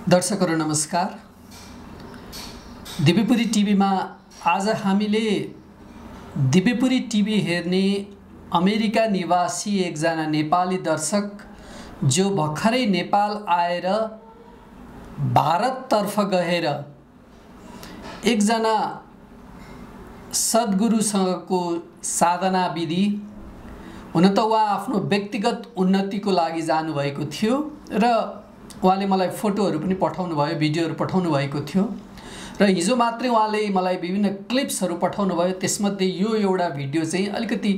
दर्शकहरू नमस्कार। दिव्यपुरी टिभीमा आज हामीले दिव्यपुरी टिभी हेर्ने अमेरिका निवासी एकजना नेपाली दर्शक जो भर्खरै नेपाल आएर भारततर्फ गएर एकजना सद्गुरुसँगको साधना विधि हुन त उहाँ आफ्नो व्यक्तिगत उन्नतिको लागि जानुभएको थियो र उहाँले मलाई फोटोहरू पनि पठाउनु भयो, भिडियोहरू पठाउनु भएको थियो र हिजो मात्रै उहाँले मलाई विभिन्न क्लिप्सहरू पठाउनु भयो। त्यसमध्ये यो एउटा भिडियो चाहिँ अलिकति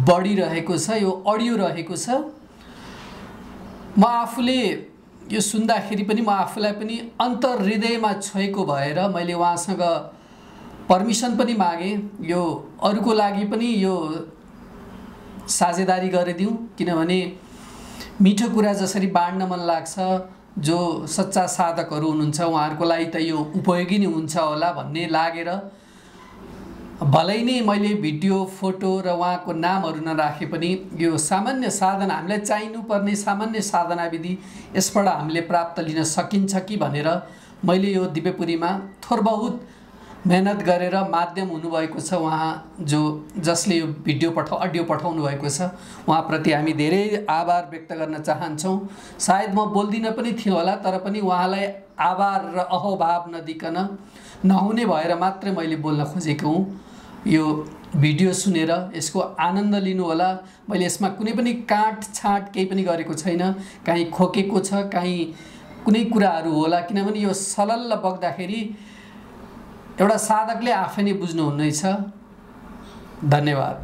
बढी रहेको छ, यो अडियो रहेको छ। म आफूले यो सुन्दाखेरि पनि म आफूलाई पनि अन्तर्हृदयमा छोएको भएर मैले उहाँसँग पर्मिसन पनि मागे, यो अरूको लागि पनि यो साझेदारी गरिदिउँ, किनभने मिठो कुरा जसरी बाँड्न मन लाग्छ, जो सच्चा साधकहरू हुनुहुन्छ उहाँहरूको लागि त यो उपयोगी नै हुन्छ होला भन्ने लागेर भलै नै मैले भिडियो, फोटो र उहाँको नामहरू नराखे पनि यो सामान्य साधना, हामीलाई चाहिनुपर्ने सामान्य साधना विधि यसबाट हामीले प्राप्त लिन सकिन्छ कि भनेर मैले यो दिव्यपुरीमा थोर बहुत मेहनत गरेर माध्यम हुनुभएको छ उहाँ जसले यो भिडियो अडियो पठाउनु भएको छ, उहाँप्रति हामी धेरै आभार व्यक्त गर्न चाहन्छौँ। सायद म बोल्दिन पनि थियो होला, तर पनि उहाँलाई आभार र अहोभाव नदिकन नहुने भएर मात्रै मैले बोल्न खोजेको हुँ। यो भिडियो सुनेर यसको आनन्द लिनु होला। मैले यसमा कुनै पनि काटछाँट केही पनि गरेको छैन, कहीँ खोकेको छ, कहीँ कुनै कुराहरू होला, किनभने यो सलल्ल बग्दाखेरि एउटा साधकले आफै नै बुझ्नुहुनेछ। धन्यवाद।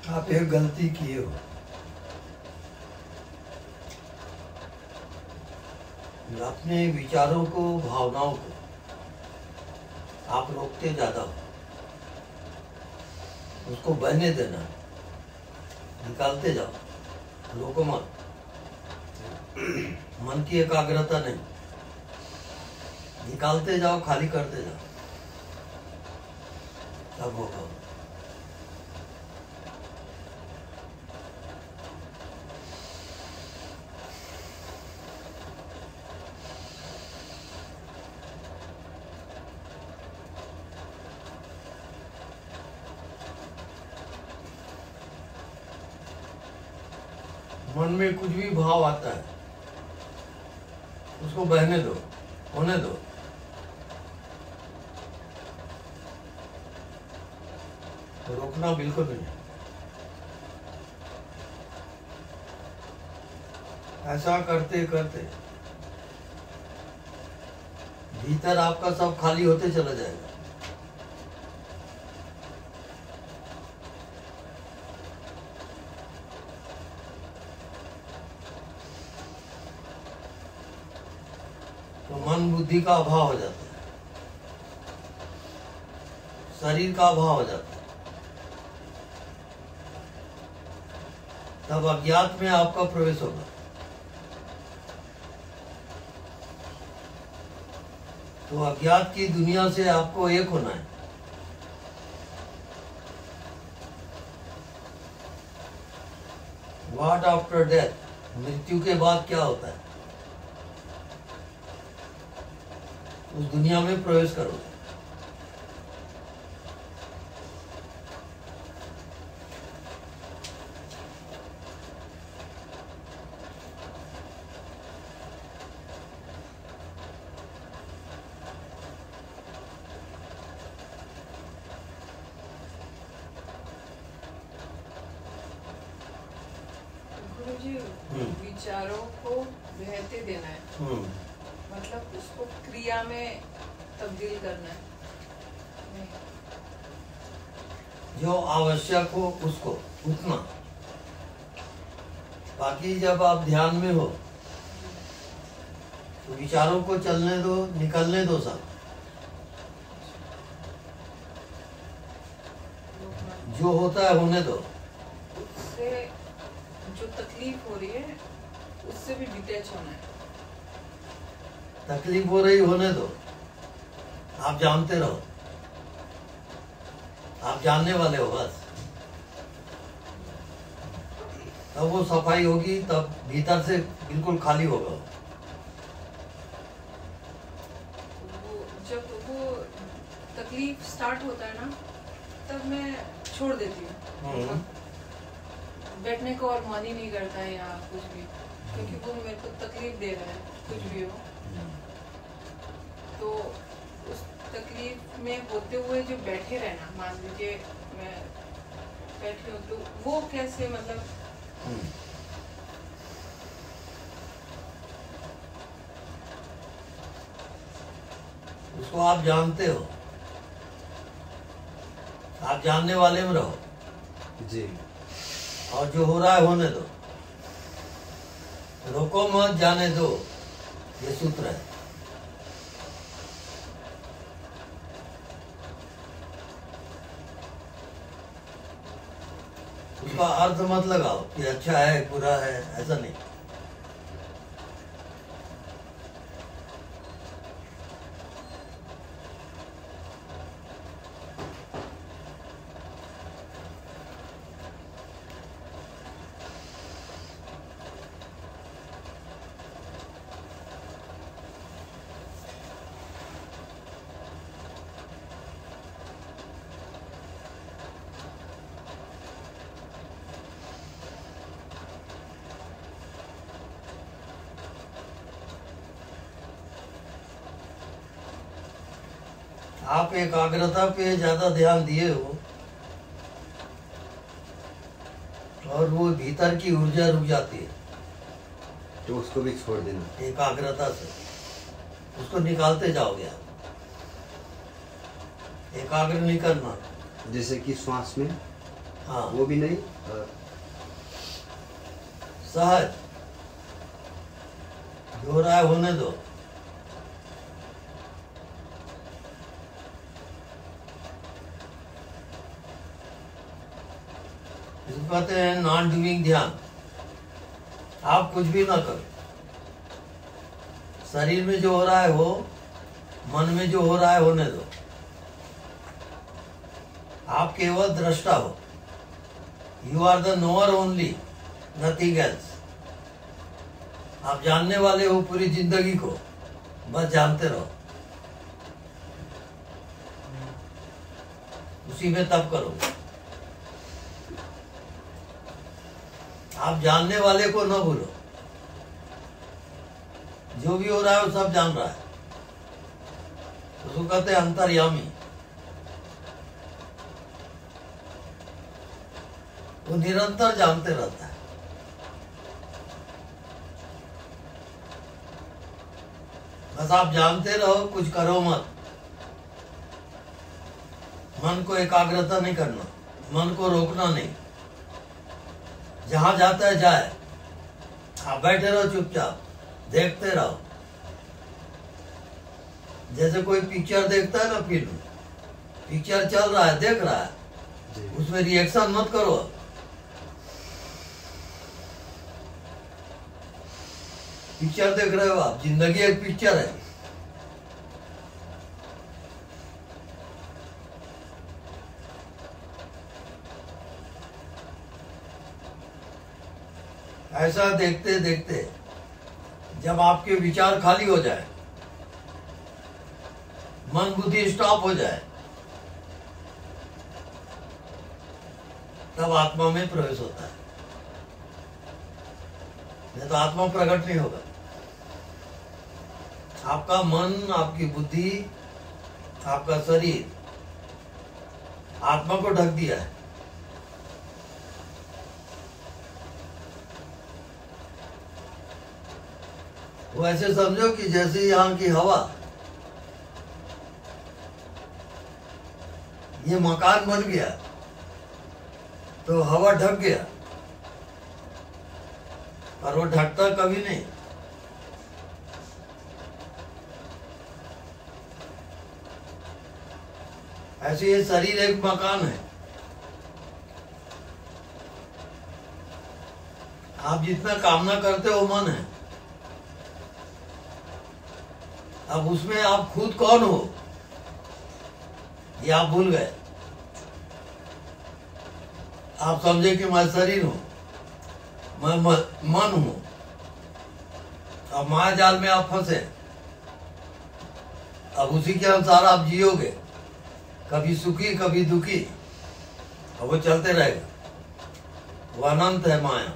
आप एक गलती किए हो, अपने विचारों को, भावनाओं को आप रोकते ज्यादा हो। उसको बहने देना, निकालते जाओ, रोको मत। मन की एकाग्रता नहीं, निकालते जाओ, खाली करते जाओ, तब होगा। मन में कुछ भी भाव आता है उसको बहने दो, होने दो। रोकना बिल्कुल नहीं। ऐसा करते करते भीतर आपका सब खाली होते चला जाएगा। तो मन बुद्धि का अभाव हो जाता है, शरीर का अभाव हो जाता है, तब अज्ञात में आपका प्रवेश होगा। तो अज्ञात की दुनिया से आपको एक होना है। व्हाट आफ्टर डेथ, मृत्यु के बाद क्या होता है, उस दुनिया में प्रवेश करो। जी विचारों को बहते देना है, मतलब उसको क्रिया में तब्दील करना है। नहीं। जो आवश्यक हो उसको उतना, बाकी जब आप ध्यान में हो तो विचारों को चलने दो, निकलने दो सब। जो होता है होने दो। उससे जो तकलीफ हो रही है उससे भी डिटैच होना है। तकलीफ हो रही होने दो, आप जानते रहो, आप जानने वाले हो बस। तब वो सफाई होगी, तब भीतर से बिल्कुल खाली होगा। जब वो तकलीफ स्टार्ट होता है ना, तब मैं छोड़ देती हूँ। बैठने को और मन ही नहीं करता है यहाँ कुछ भी, क्योंकि वो मेरे को तकलीफ दे रहा है कुछ भी हो। तो उस तकलीफ में होते हुए जो बैठे रहना, मान लीजिए मैं बैठी हूँ तो वो कैसे, मतलब उसको आप जानते हो, आप जानने वाले में रहो जी। और जो हो रहा है होने दो, रोको मत, जाने दो, ये सूत्र है। उसका अर्थ मत लगाओ कि अच्छा है बुरा है, ऐसा नहीं। आप एकाग्रता पे ज्यादा ध्यान दिए हो और वो भीतर की ऊर्जा रुक जाती है, तो उसको भी छोड़ देना। एकाग्रता से उसको निकालते जाओगे आप। एकाग्र नहीं करना। जैसे कि श्वास में, हाँ, वो भी नहीं। सहज जो हो रहा है होने दो। इसको कहते हैं नॉन डूइंग ध्यान। आप कुछ भी ना करो, शरीर में जो हो रहा है हो, मन में जो हो रहा है होने दो। आप केवल दृष्टा हो। You are the knower only, nothing else. आप जानने वाले हो पूरी जिंदगी को, बस जानते रहो। उसी में तब करो। आप जानने वाले को न भूलो। जो भी हो रहा है वो सब जान रहा है। उसको कहते हैं अंतर्यामी। वो निरंतर जानते रहता है। बस आप जानते रहो, कुछ करो मत। मन को एकाग्रता नहीं करना, मन को रोकना नहीं। जहां जाता है जाए, आप बैठे रहो चुपचाप, देखते रहो। जैसे कोई पिक्चर देखता है ना, फिल्म, पिक्चर चल रहा है, देख रहा है, उसमें रिएक्शन मत करो। पिक्चर देख रहे हो आप, जिंदगी एक पिक्चर है। ऐसा देखते देखते जब आपके विचार खाली हो जाए, मन बुद्धि स्टॉप हो जाए, तब आत्मा में प्रवेश होता है। नहीं तो आत्मा प्रकट नहीं होगा। आपका मन, आपकी बुद्धि, आपका शरीर आत्मा को ढक दिया है। वो ऐसे समझो कि जैसे यहाँ की हवा, ये मकान बन गया तो हवा ढक गया, पर वो ढकता कभी नहीं। ऐसे ये शरीर एक मकान है। आप जितना कामना करते हो मन है। अब उसमें आप खुद कौन हो ये आप भूल गए। आप समझे कि मैं शरीर हूं, मैं मन हूं। अब माया जाल में आप फंसे। अब उसी के अनुसार आप जियोगे, कभी सुखी कभी दुखी, और वो चलते रहेगा। वो अनंत है माया।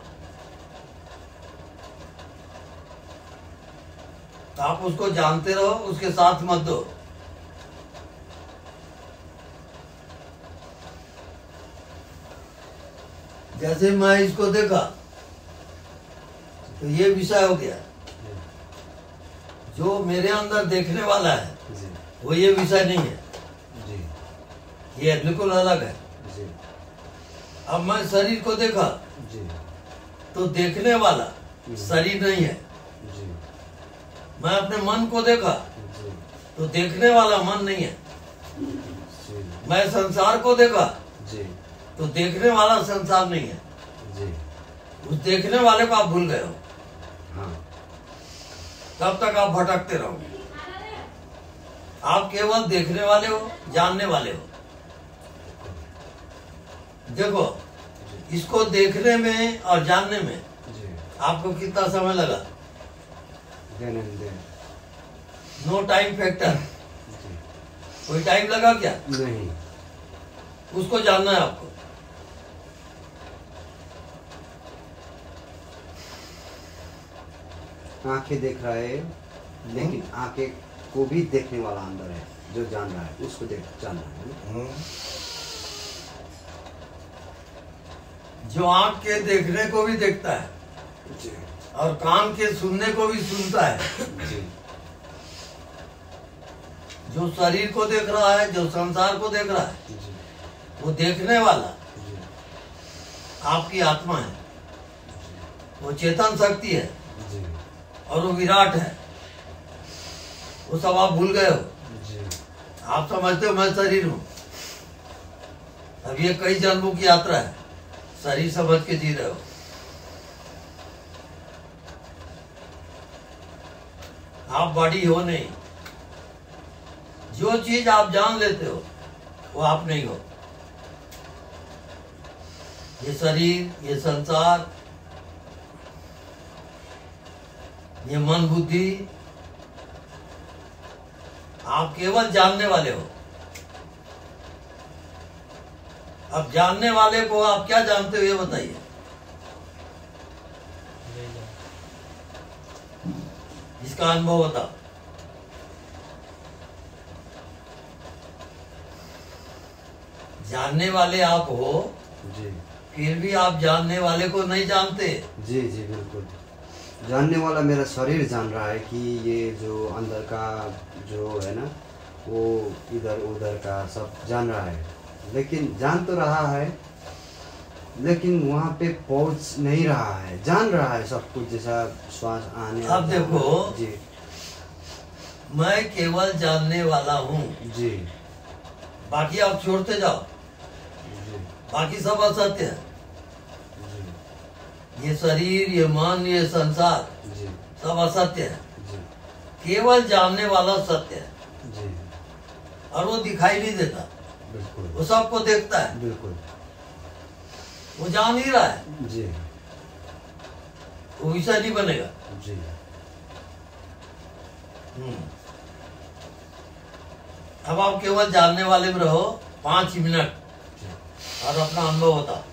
तो आप उसको जानते रहो, उसके साथ मत दो। जैसे मैं इसको देखा तो ये विषय हो गया। जो मेरे अंदर देखने वाला है वो ये विषय नहीं है, ये बिल्कुल अलग है। अब मैं शरीर को देखा तो देखने वाला शरीर नहीं है। मैं अपने मन को देखा तो देखने वाला मन नहीं है। मैं संसार को देखा तो देखने वाला संसार नहीं है। उस देखने वाले को आप भूल गए हो। तब तक आप भटकते रहोगे। आप केवल देखने वाले हो, जानने वाले हो। देखो, इसको देखने में और जानने में आपको कितना समय लगा? No time factor. कोई टाइम लगा क्या? नहीं। उसको जानना है आपको। आंखें देख रहा है, लेकिन आंखें को भी देखने वाला अंदर है जो जान रहा है, उसको जानना है। जो आंख के देखने को भी देखता है और कान के सुनने को भी सुनता है, जो शरीर को देख रहा है, जो संसार को देख रहा है, वो देखने वाला आपकी आत्मा है। वो चेतन शक्ति है और वो विराट है। वो सब आप भूल गए हो। आप समझते हो मैं शरीर हूं। अब ये कई जन्मों की यात्रा है, शरीर समझ के जी रहे हो। आप बॉडी हो नहीं। जो चीज आप जान लेते हो वो आप नहीं हो। ये शरीर, ये संसार, ये मन बुद्धि, आप केवल जानने वाले हो। अब जानने वाले को आप क्या जानते हो ये बताइए। इसका अनुभव बताओ। जानने वाले आप हो जी। फिर भी आप जानने वाले को नहीं जानते। जी जी बिल्कुल। जानने वाला मेरा शरीर जान रहा है कि ये जो अंदर का जो है ना, वो इधर उधर का सब जान रहा है, लेकिन जान तो रहा है, लेकिन वहाँ पे पहुँच नहीं रहा है। जान रहा है सब कुछ, जैसा श्वास आने। अब देखो जी, मैं केवल जानने वाला हूँ। जी बाकी आप छोड़ते जाओ। जी बाकी सब असत्य है। जी ये शरीर, ये मन, ये संसार जी सब असत्य है। जी केवल जानने वाला सत्य है। जी और वो दिखाई नहीं देता, बिल्कुल। वो सबको देखता है, बिल्कुल। वो जान ही रहा है। जी वो विषय नहीं बनेगा। जी अब आप केवल जानने वाले में रहो 5 मिनट जी। और अपना अनुभव बताओ।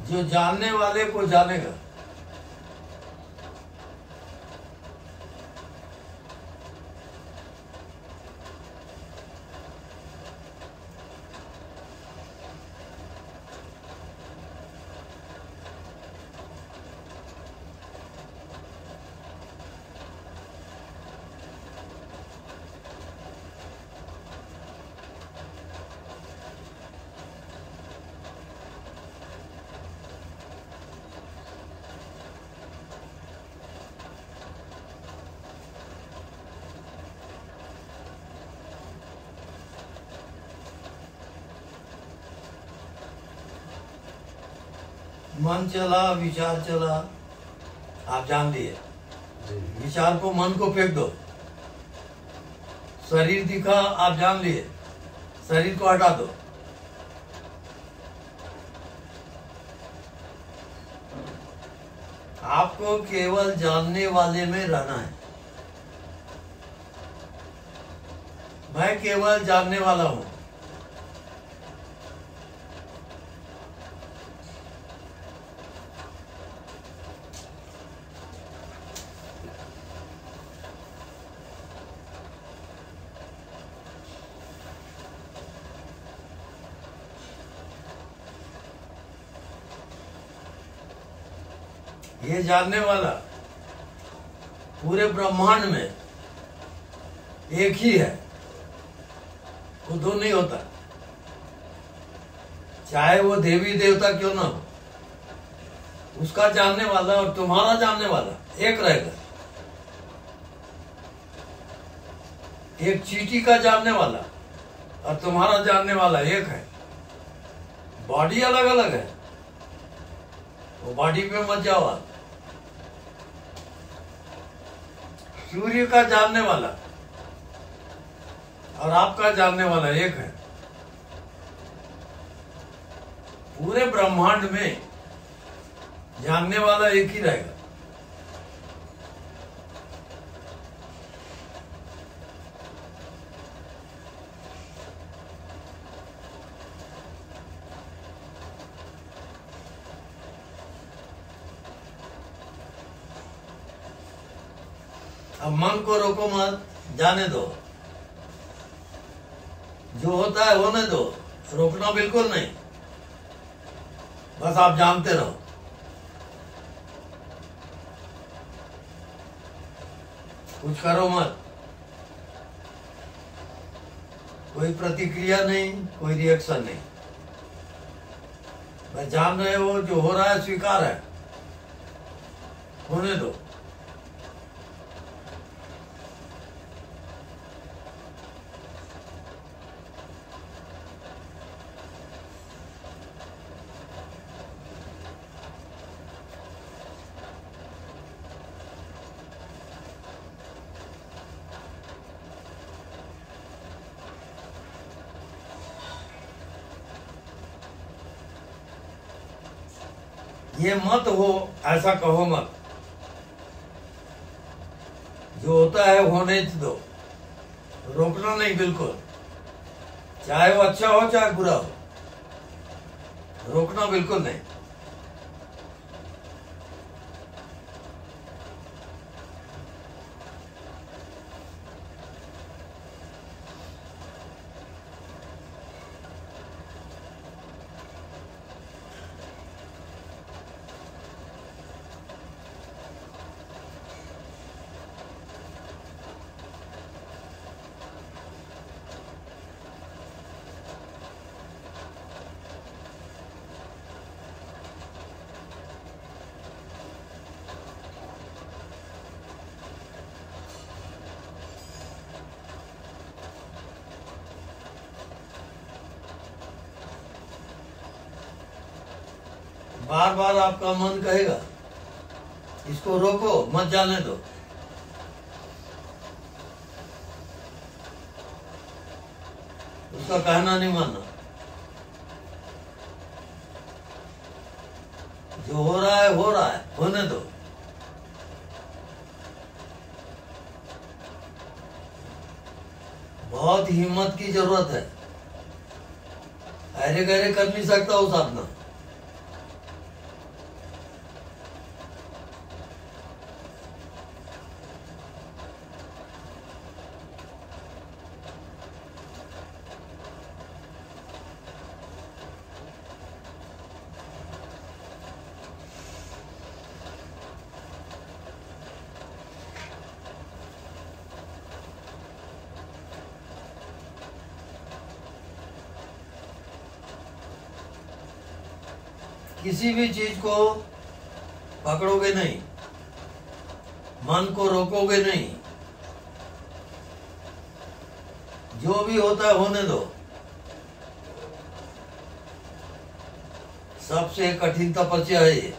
जो जानने वाले को जानेगा। मन चला, विचार चला, आप जान लिए। विचार को, मन को फेंक दो। शरीर दिखा, आप जान लिए, शरीर को हटा दो। आपको केवल जानने वाले में रहना है। मैं केवल जानने वाला हूं। ये जानने वाला पूरे ब्रह्मांड में एक ही है, वो दो नहीं होता। चाहे वो देवी देवता क्यों ना हो, उसका जानने वाला और तुम्हारा जानने वाला एक रहेगा। एक चींटी का जानने वाला और तुम्हारा जानने वाला एक है। बॉडी अलग अलग है, वो बॉडी पे मत जाओ आप। सूर्य का जानने वाला और आपका जानने वाला एक है। पूरे ब्रह्मांड में जानने वाला एक ही रहेगा। अब मन को रोको मत, जाने दो। जो होता है होने दो, रोकना बिल्कुल नहीं। बस आप जानते रहो। कुछ करो मत। कोई प्रतिक्रिया नहीं, कोई रिएक्शन नहीं। बस जान रहे हो जो हो रहा है स्वीकार है, होने दो। ये मत हो, ऐसा कहो मत। जो होता है होने दो, रोकना नहीं बिल्कुल। चाहे वो अच्छा हो चाहे बुरा हो, रोकना बिल्कुल नहीं। बार बार आपका मन कहेगा इसको रोको, मत जाने दो। उसका कहना नहीं मानना। जो हो रहा है होने दो। बहुत हिम्मत की जरूरत है। अरे गहरे कर नहीं सकता उस अपना। किसी भी चीज को पकड़ोगे नहीं, मन को रोकोगे नहीं, जो भी होता है होने दो। सबसे कठिन तपस्या है ये।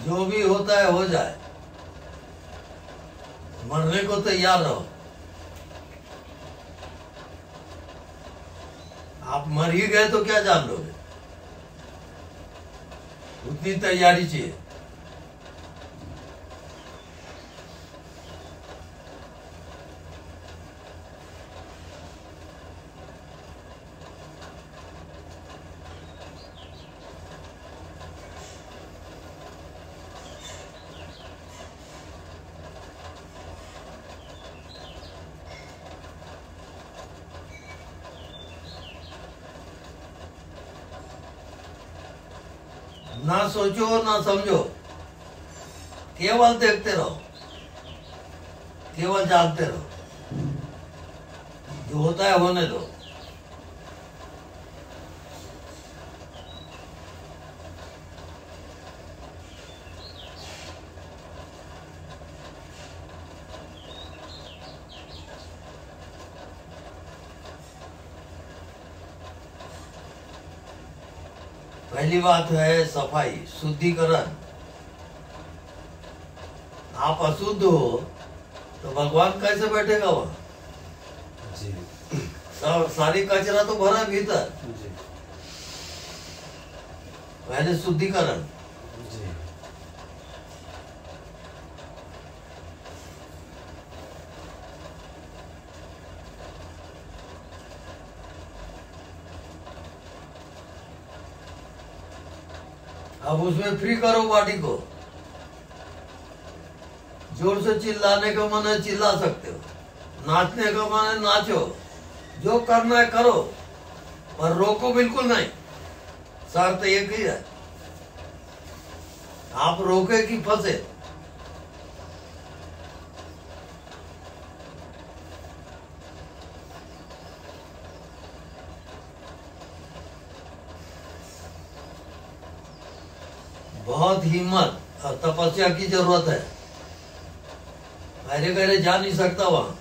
जो भी होता है हो जाए, मरने को तैयार रहो। आप मर ही गए तो क्या जान लोगे, उतनी तैयारी चाहिए। ना सोचो ना समझो, केवल देखते रहो, केवल जानते रहो। जो होता है होने दो। पहली बात है सफाई, शुद्धिकरण। आप अशुद्ध हो तो भगवान कैसे बैठेगा वहाँ? जी सारी कचरा तो भरा भीतर। जी पहले शुद्धिकरण। जी अब उसमें फ्री करो बॉडी को। जोर से चिल्लाने का मन है चिल्ला सकते हो, नाचने का मन है नाचो, जो करना है करो, पर रोको बिल्कुल नहीं। शर्त एक ही है, आप रोके कि फंसे। बहुत हिम्मत और तपस्या की जरूरत है। गहरे गहरे जा नहीं सकता वहां।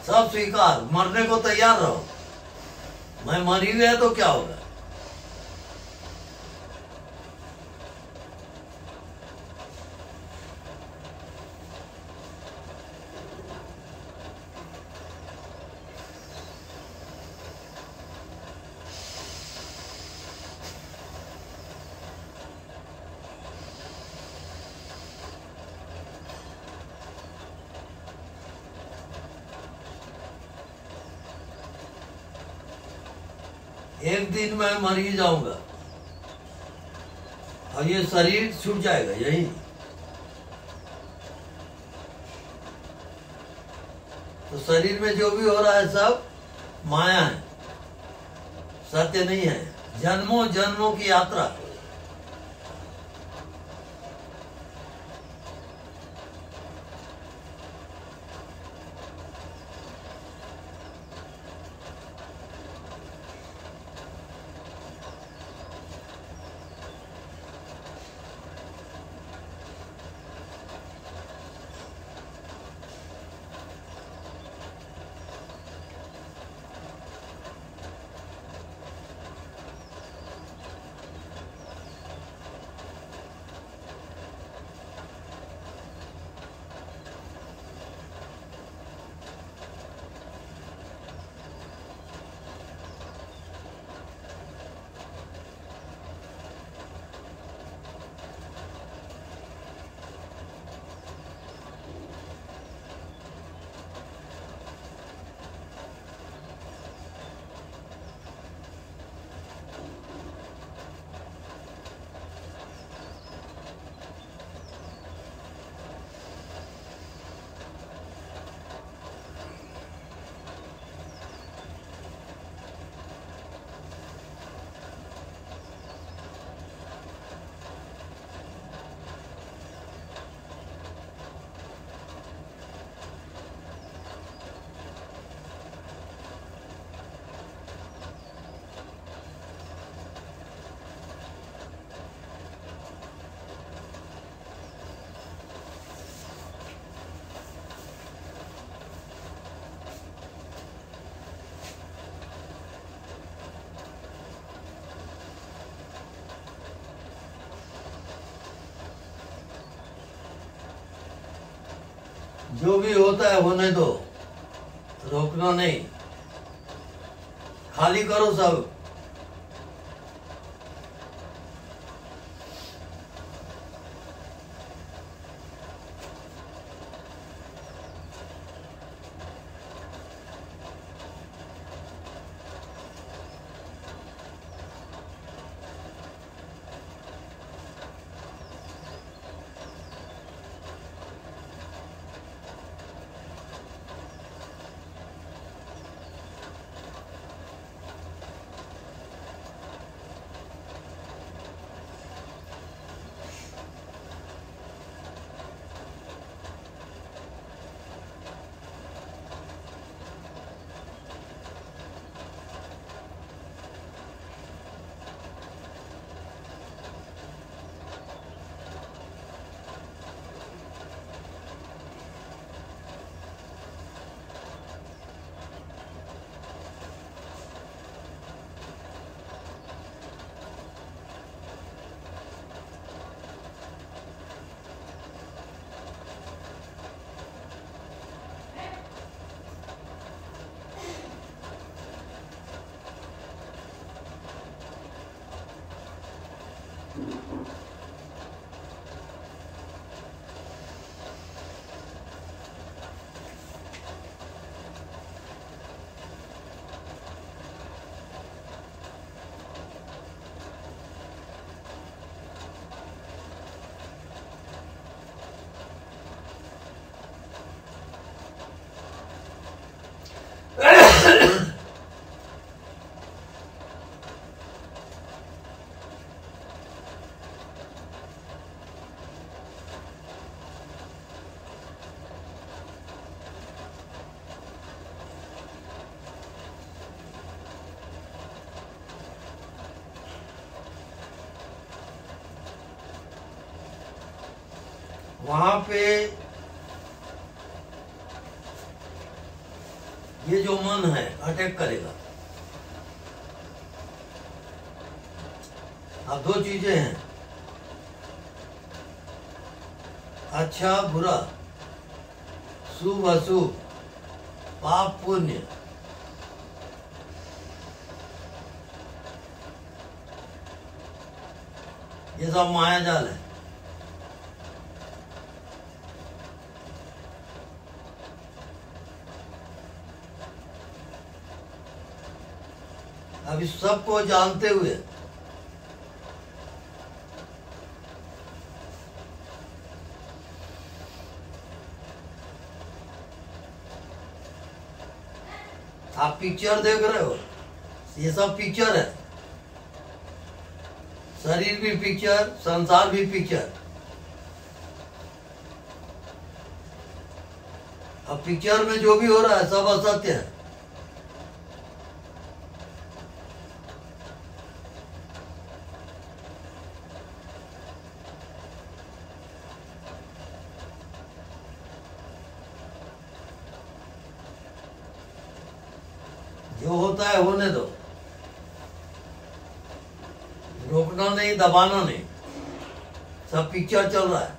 सब स्वीकार, मरने को तैयार रहो। मैं मर ही गया तो क्या होगा? एक दिन मैं मर ही जाऊंगा और ये शरीर छूट जाएगा यही। तो शरीर में जो भी हो रहा है सब माया है, सत्य नहीं है। जन्मों जन्मों की यात्रा। जो भी होता है होने दो, रोकना नहीं, खाली करो सब। वहां पे ये जो मन है अटैक करेगा। अब दो चीजें हैं, अच्छा बुरा, शुभ अशुभ, पाप पुण्य। ये सब माया जाल है। अब इस सबको जानते हुए आप पिक्चर देख रहे हो, ये सब पिक्चर है। शरीर भी पिक्चर, संसार भी पिक्चर। अब पिक्चर में जो भी हो रहा है सब असत्य है। जो होता है होने दो, रोकना नहीं, दबाना नहीं, सब पिक्चर चल रहा है।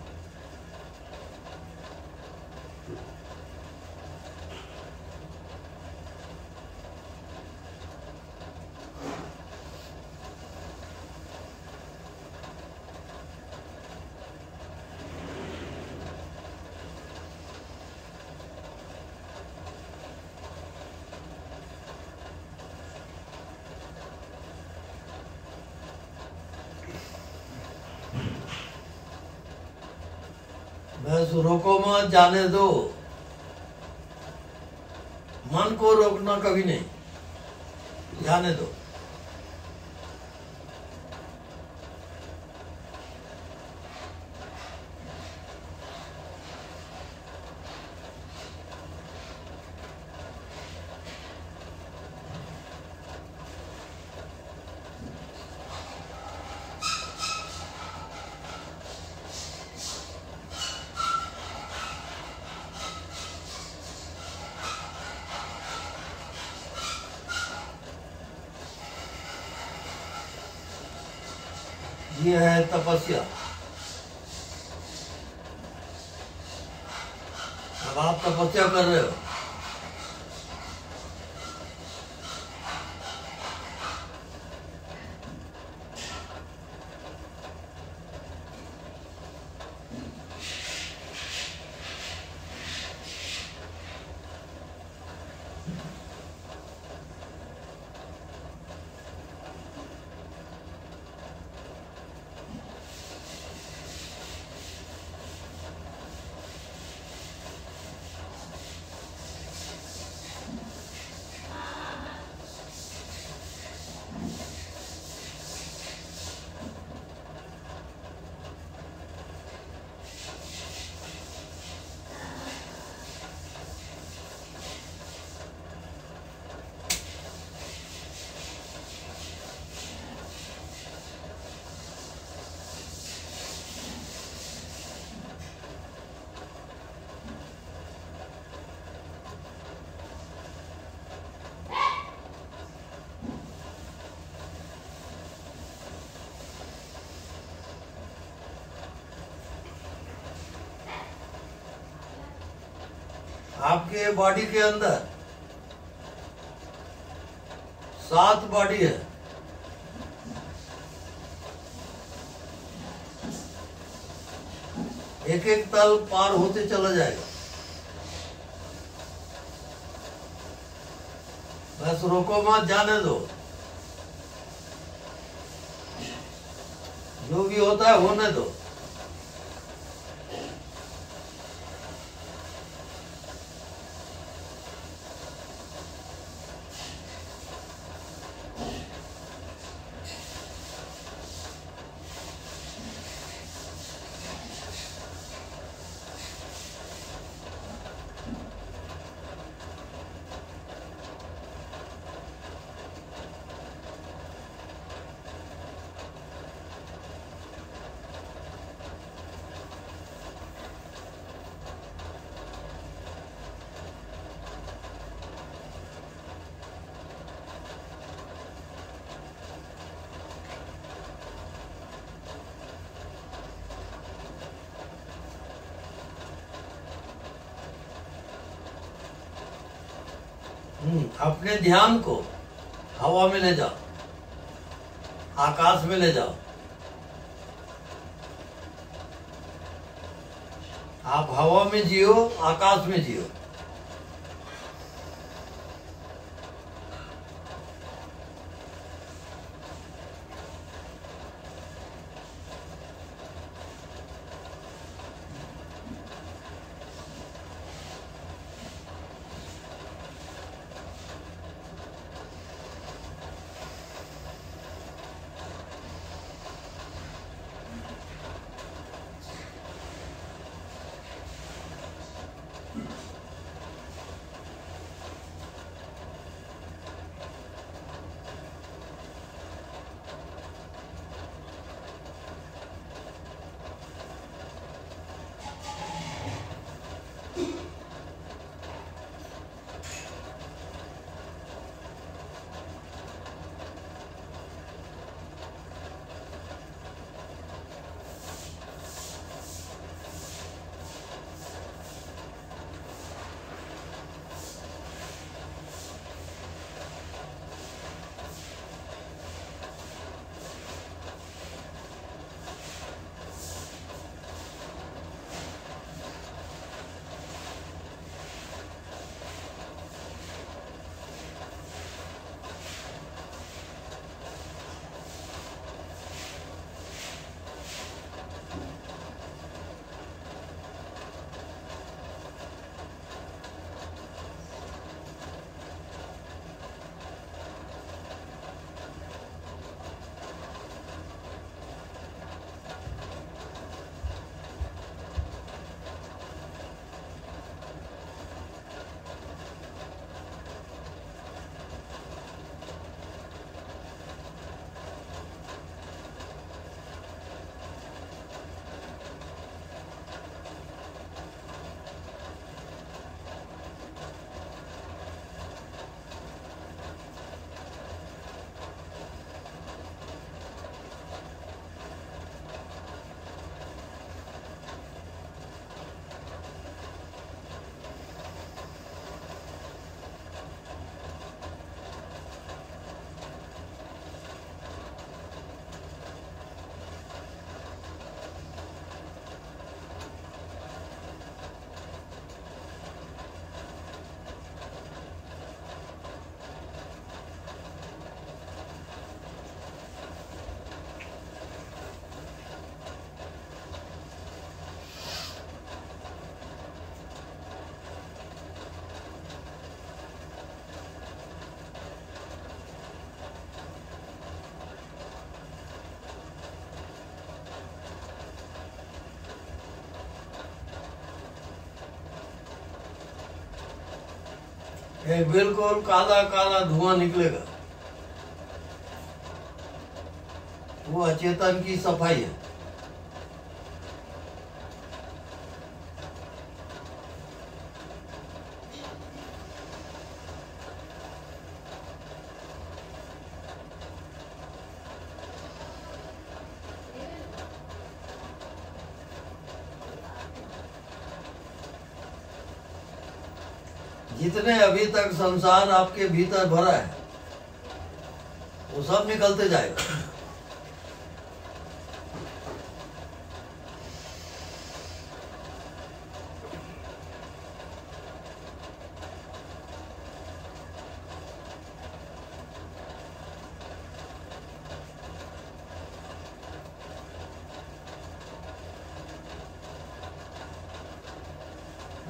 बस रोको मत, जाने दो। मन को रोकना कभी नहीं, जाने दो। ये है तपस्या। अब आप तपस्या कर रहे हो। आपके बॉडी के अंदर 7 बॉडी है। एक एक तल पार होते चला जाएगा। बस रोको मत, जाने दो। जो भी होता है होने दो। अपने ध्यान को हवा में ले जाओ, आकाश में ले जाओ। आप हवा में जियो, आकाश में जियो। एक बिल्कुल काला काला धुआं निकलेगा, वो अचेतन की सफाई है। जितने अभी तक संसार आपके भीतर भरा है वो सब निकलते जाएगा।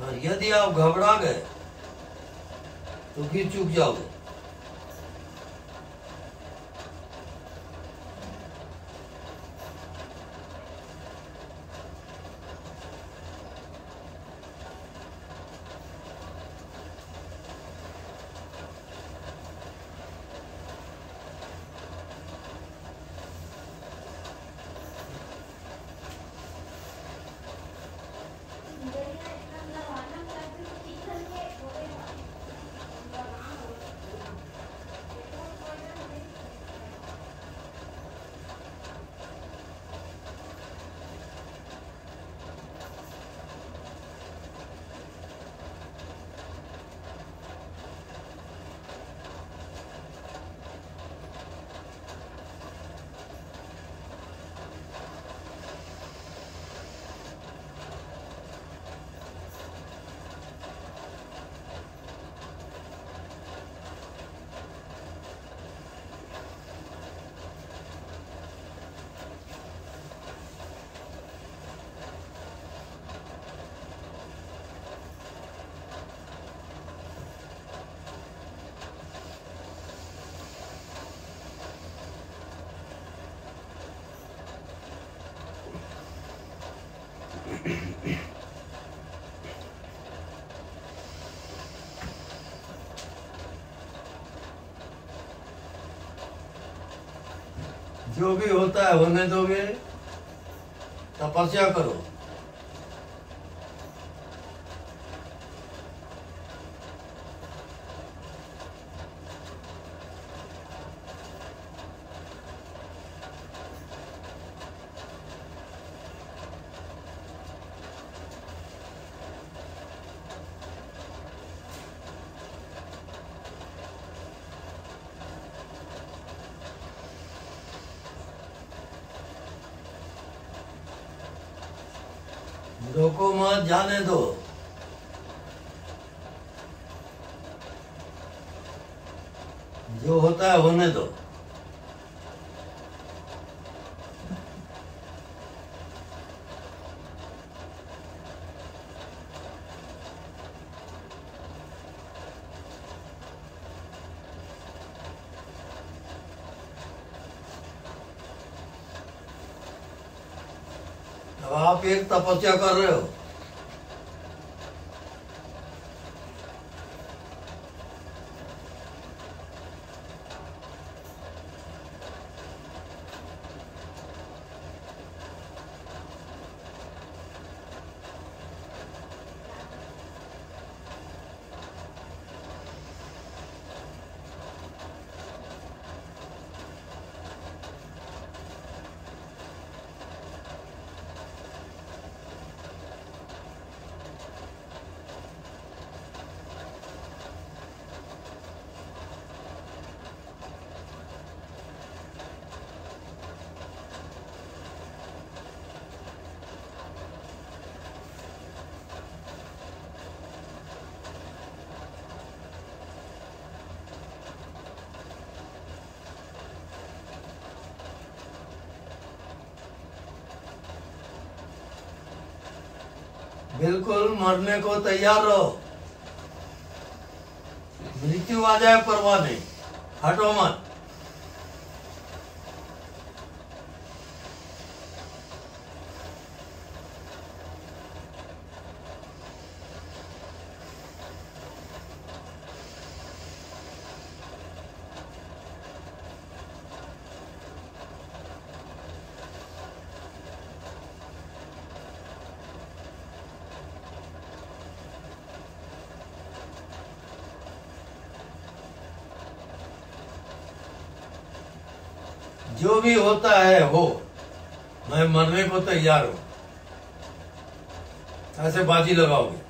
और यदि आप घबरा गए तो फिर चूक जाओगे। जो भी होता है होने दोगे, तपस्या करो। रोको मत, जाने दो। जो होता है होने दो। अब आप एक तपस्या कर रहे हो। बिल्कुल मरने को तैयार रहो। मृत्यु आ जाए परवाह नहीं, हटो मत। जो भी होता है हो, मैं मरने को तैयार हूं, ऐसे बाजी लगाओगे।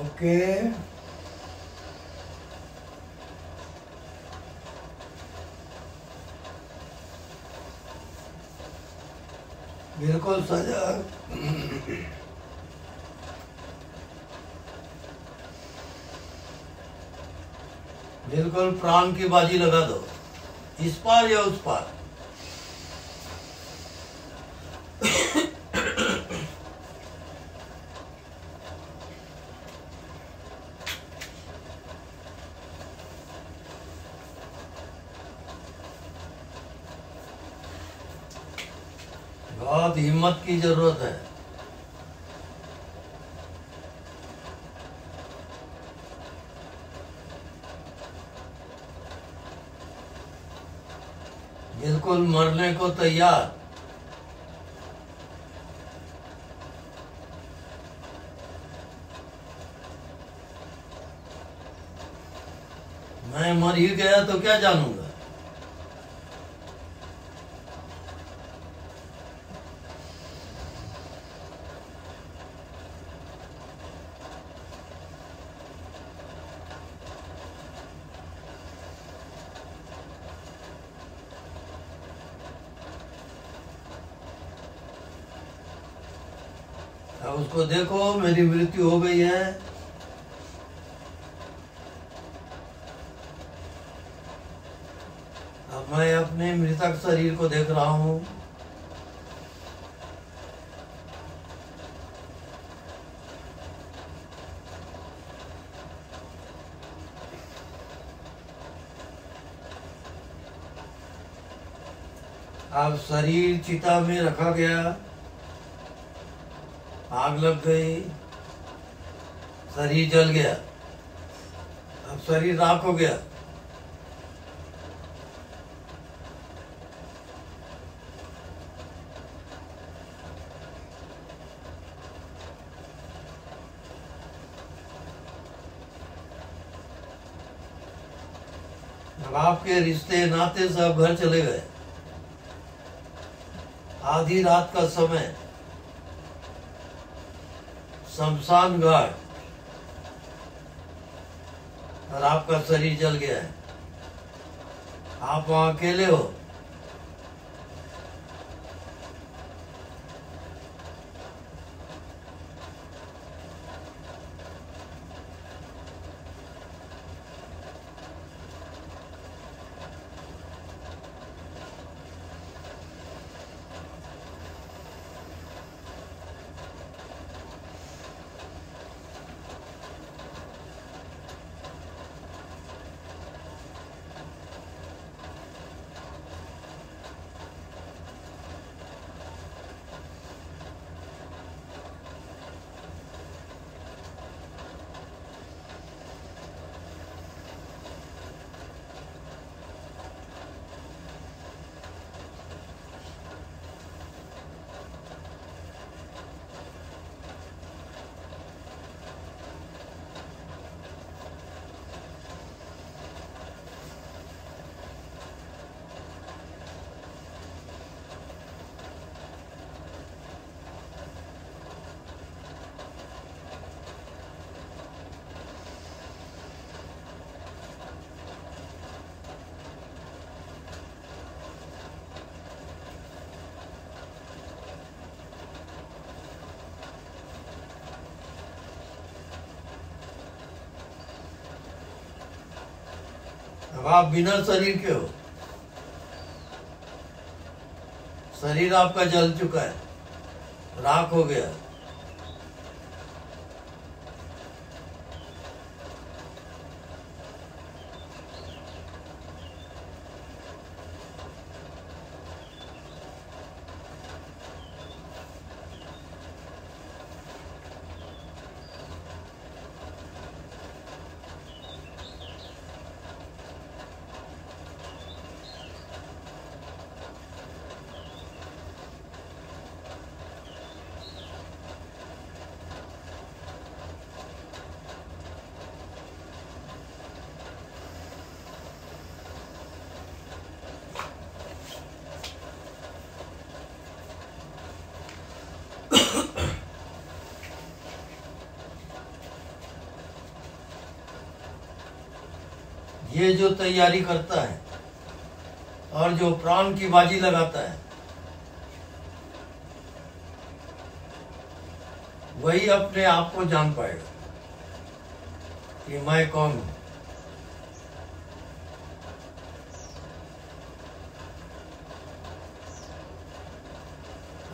ओके, बिल्कुल सजा, बिल्कुल प्राण की बाजी लगा दो, इस पार या उस पार। बहुत हिम्मत की जरूरत है। बिल्कुल मरने को तैयार। मैं मर ही गया तो क्या जानूंगा। अब उसको देखो, मेरी मृत्यु हो गई है। अब मैं अपने मृतक शरीर को देख रहा हूं। अब शरीर चिता में रखा गया, आग लग गई, शरीर जल गया। अब शरीर राख हो गया। अब आपके रिश्ते नाते सब घर चले गए। आधी रात का समय, शमशान घाट, और आपका शरीर जल गया है। आप वहां अकेले हो। अब आप बिना शरीर के हो, शरीर आपका जल चुका है, राख हो गया। ये जो तैयारी करता है और जो प्राण की बाजी लगाता है, वही अपने आप को जान पाएगा कि मैं कौन हूं।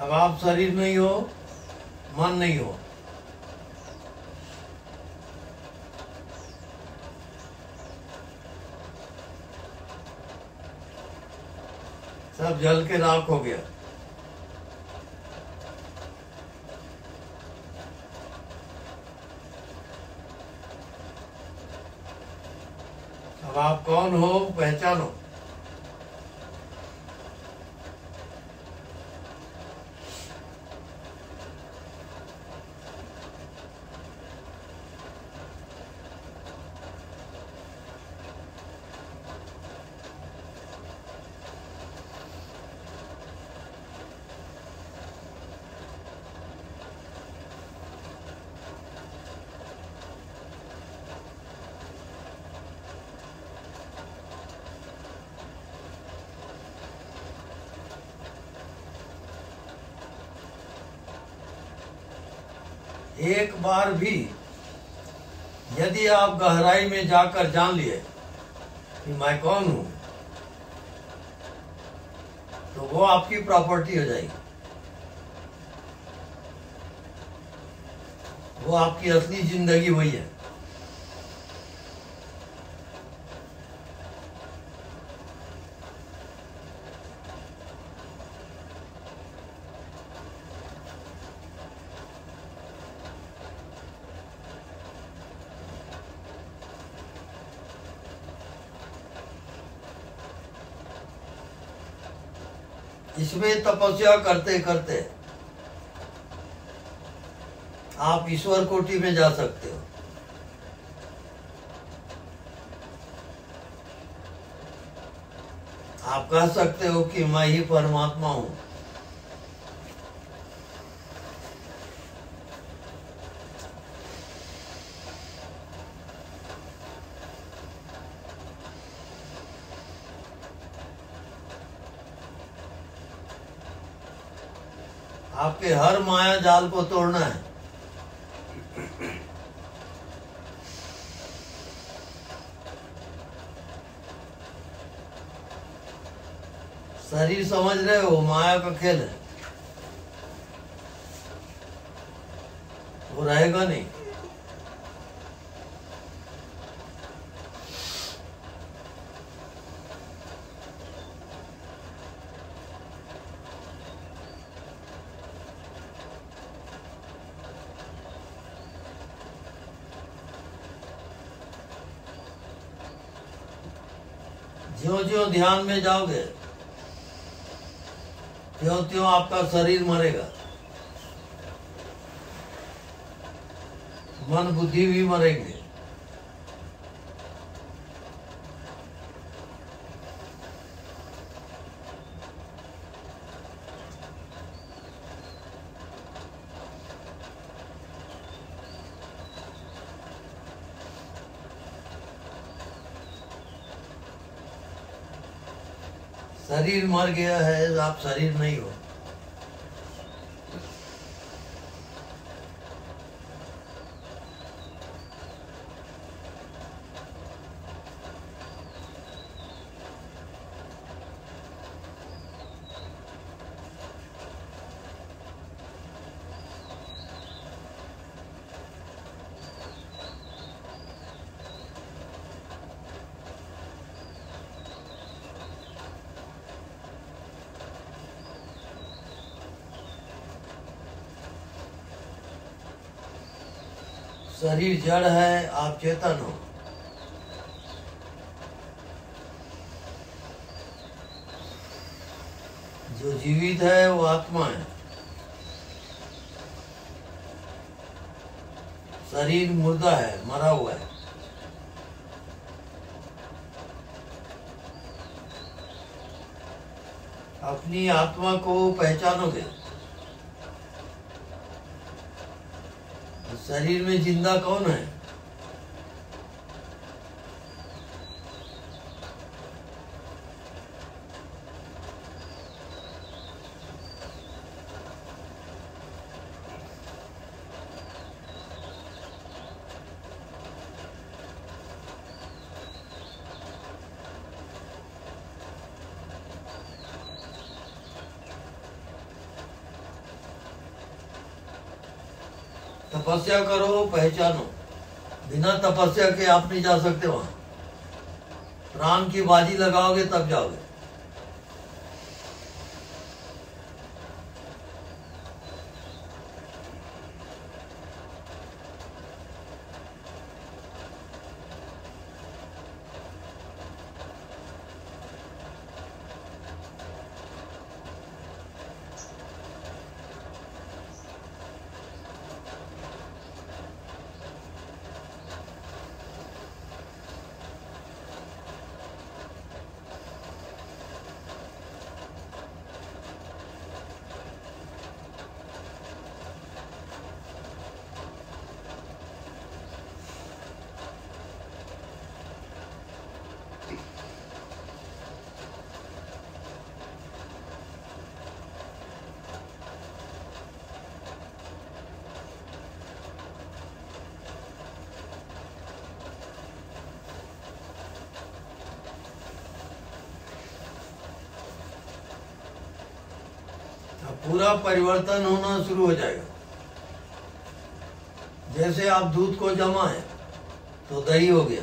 अब आप शरीर नहीं हो, मन नहीं हो, सब जल के राख हो गया। अब आप कौन हो पहचानो। एक बार भी यदि आप गहराई में जाकर जान लिए कि मैं कौन हूं, तो वो आपकी प्रॉपर्टी हो जाएगी, वो आपकी असली जिंदगी वही है। इसमें तपस्या करते करते आप ईश्वर कोटि में जा सकते हो। आप कह सकते हो कि मैं ही परमात्मा हूं। आपके हर माया जाल को तोड़ना है। शरीर समझ रहे हो माया का खेल है, वो रहेगा नहीं। ज्यों ज्यों ध्यान में जाओगे त्यों त्यों आपका शरीर मरेगा, मन बुद्धि भी मरेंगे। शरीर मर गया है, आप शरीर नहीं हो। शरीर जड़ है, आप चेतन हो। जो जीवित है वो आत्मा है। शरीर मुर्दा है, मरा हुआ है। अपनी आत्मा को पहचानोगे। शरीर में जिंदा कौन है? तपस्या करो, पहचानो। बिना तपस्या के आप नहीं जा सकते वहां। प्राण की बाजी लगाओगे तब जाओगे। पूरा परिवर्तन होना शुरू हो जाएगा। जैसे आप दूध को जमाए तो दही हो गया,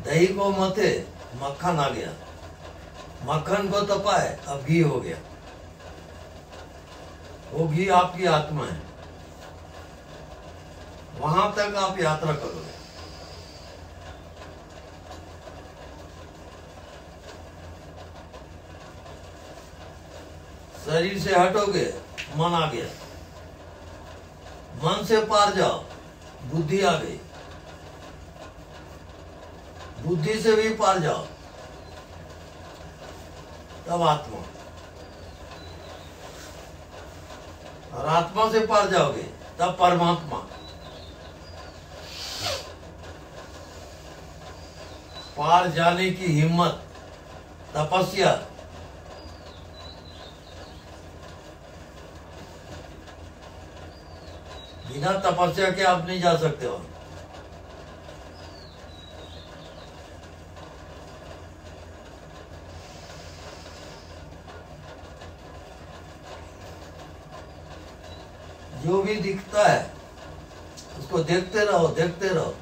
दही को मथे मक्खन आ गया, मक्खन को तपाए अब घी हो गया। वो घी आपकी आत्मा है। वहां तक आप यात्रा करोगे। शरीर से हटोगे, मन आ गया। मन से पार जाओ, बुद्धि आ गई। बुद्धि से भी पार जाओ, तब आत्मा। और आत्मा से पार जाओगे तब परमात्मा। पार जाने की हिम्मत, तपस्या। बिना तपस्या के आप नहीं जा सकते हो। जो भी दिखता है उसको देखते रहो, देखते रहो।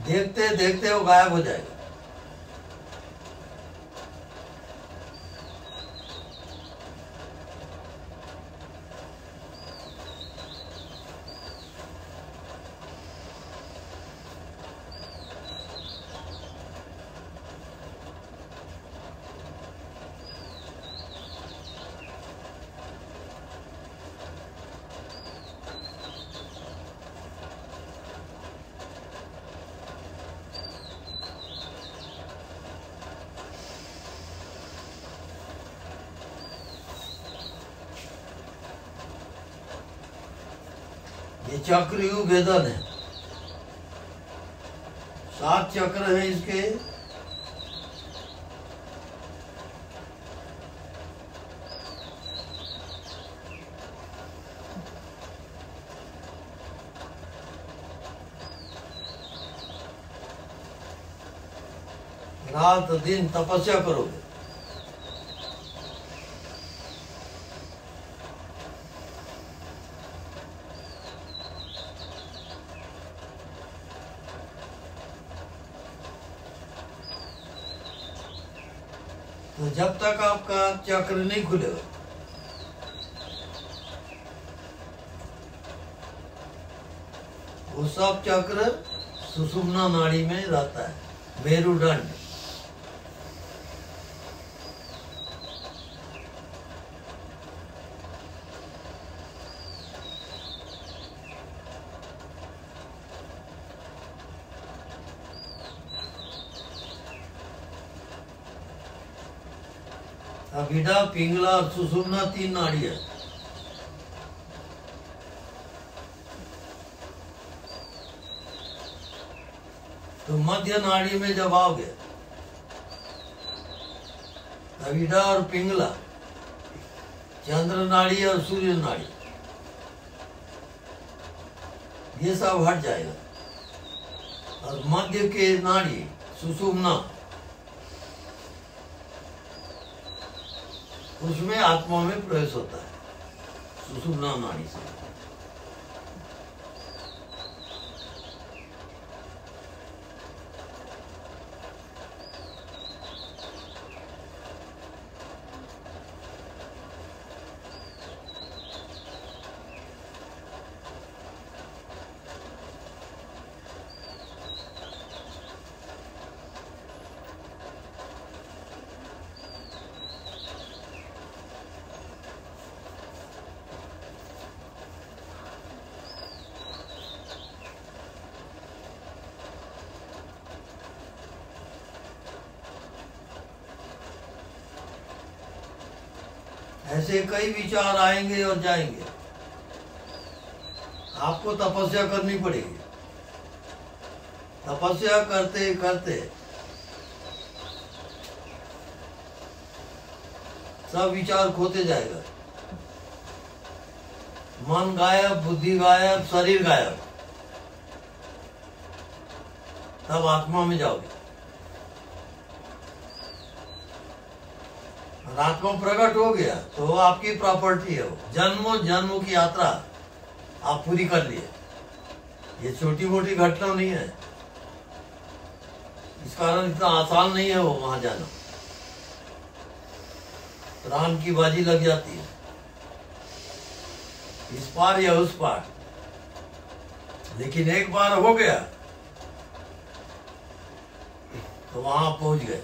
देखते देखते वो गायब हो जाएगा। ये चक्रयुग वेदन है। 7 चक्र है इसके। रात दिन तपस्या करोगे। तो जब तक आपका चक्र नहीं खुलेगा, वो सब चक्र सुषुम्ना नाड़ी में रहता है, मेरुदंड। अभिधा, पिंगला और सुषुम्ना 3 नाड़ी है। तो मध्य नाड़ी में जब आओगे, अभिधा और पिंगला, चंद्र नाड़ी और सूर्य नाड़ी, ये सब हट जाएगा। और मध्य के नाड़ी सुषुम्ना, उसमें आत्मा में प्रवेश होता है सुषुम्ना नाड़ी से। ऐसे कई विचार आएंगे और जाएंगे, आपको तपस्या करनी पड़ेगी। तपस्या करते करते सब विचार खोते जाएगा। मन गायब, बुद्धि गायब, शरीर गायब, तब आत्मा में जाओगे। आत्मा प्रकट हो गया तो वो आपकी प्रॉपर्टी है। वो जन्मों जन्मों की यात्रा आप पूरी कर लिए। ये छोटी मोटी घटना नहीं है, इस कारण इतना आसान नहीं है वो वहां जाना। प्राण की बाजी लग जाती है, इस पार या उस पार। लेकिन एक बार हो गया तो वहां पहुंच गए।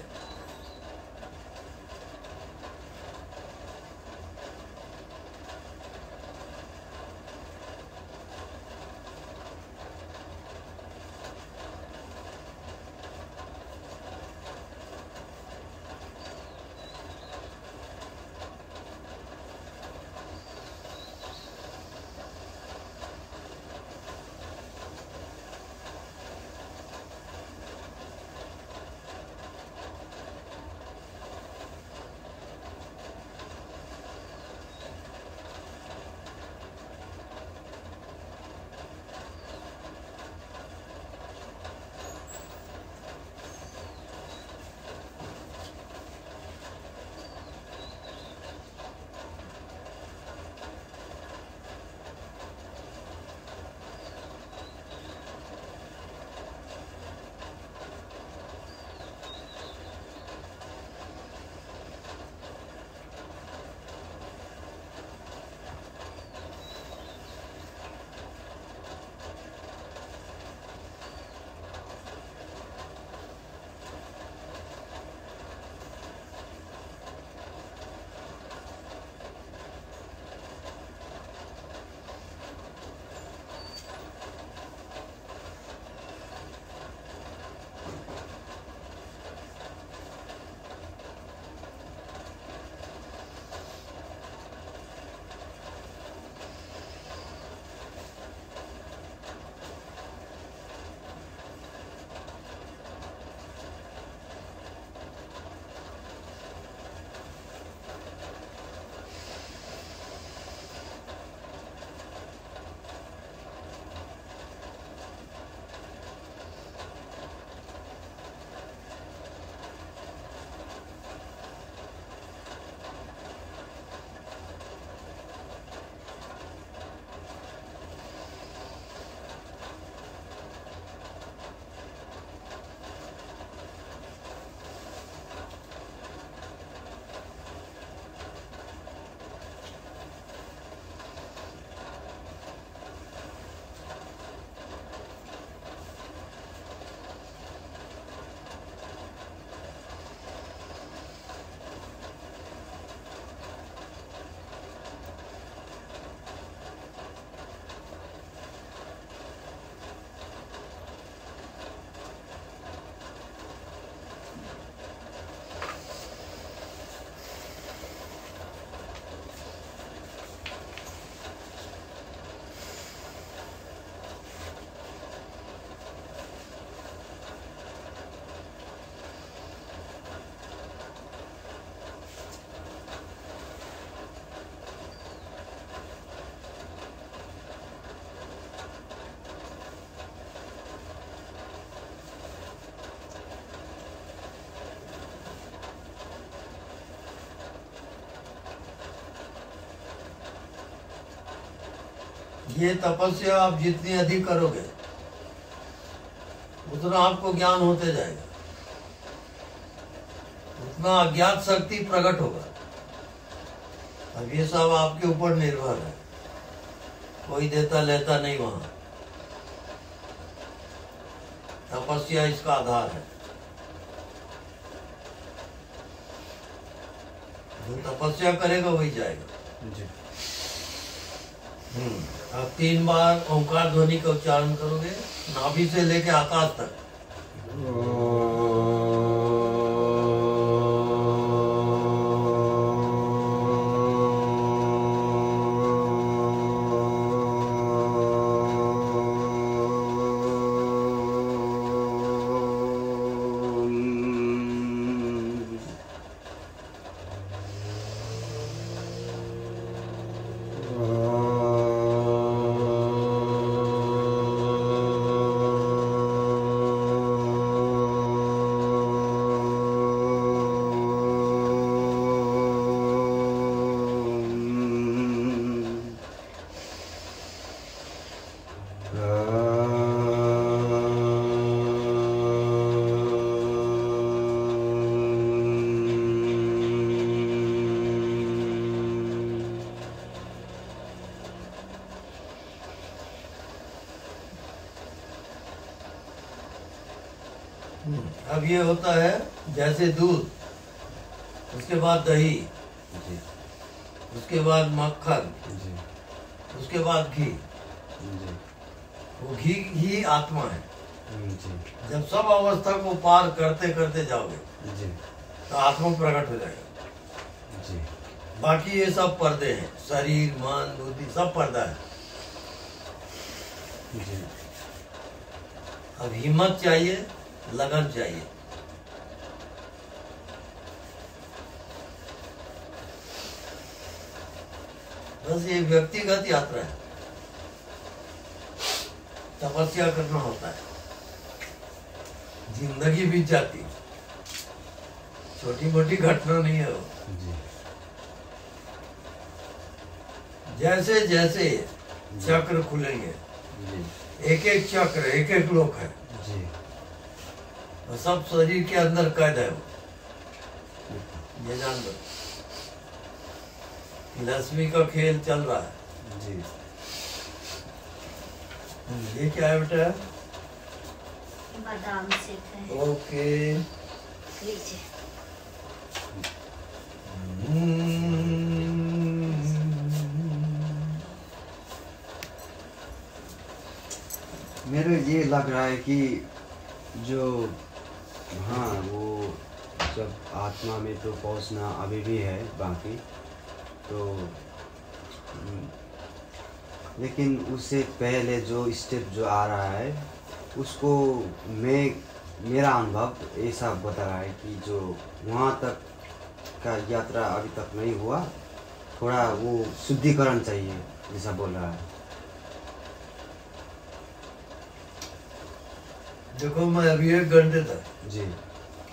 ये तपस्या आप जितनी अधिक करोगे उतना आपको ज्ञान होते जाएगा, उतना अज्ञात शक्ति प्रकट होगा। अब ये सब आपके ऊपर निर्भर है, कोई देता लेता नहीं वहां। तपस्या इसका आधार है। जो तपस्या करेगा वही जाएगा। जी। अब 3 बार ओंकार ध्वनि का उच्चारण करोगे, नाभि से लेके आकाश तक। अब ये होता है जैसे दूध, उसके बाद दही, जी। उसके बाद मक्खन, जी। उसके बाद घी। जी। वो घी ही आत्मा है। जी। जब सब अवस्था को पार करते करते जाओगे जी। तो आत्मा प्रकट हो जाएगा। जी। बाकी ये सब पर्दे हैं, शरीर मन बुद्धि सब पर्दा है। जी। अब हिम्मत चाहिए, लगन चाहिए। बस ये व्यक्तिगत यात्रा है, तपस्या करना होता है। जिंदगी बीत जाती, छोटी मोटी घटना नहीं है वो। जी। जैसे जैसे चक्र खुलेंगे, जी। एक एक चक्र एक एक लोक है, जी। वो सब शरीर के अंदर कैद है। वो ये जान लो, लक्ष्मी का खेल चल रहा है। जी। ये क्या है बेटा? बादाम सेक है। ओके। लीजिए। मेरे ये लग रहा है कि जो हाँ वो जब आत्मा में तो पहुंचना अभी भी है बाकी तो लेकिन उससे पहले जो स्टेप जो आ रहा है उसको मेरा अनुभव ऐसा बता रहा है कि जो वहाँ तक का यात्रा अभी तक नहीं हुआ, थोड़ा वो शुद्धिकरण चाहिए जैसा बोल रहा है। देखो मैं अभी 1 घंटे तक जी।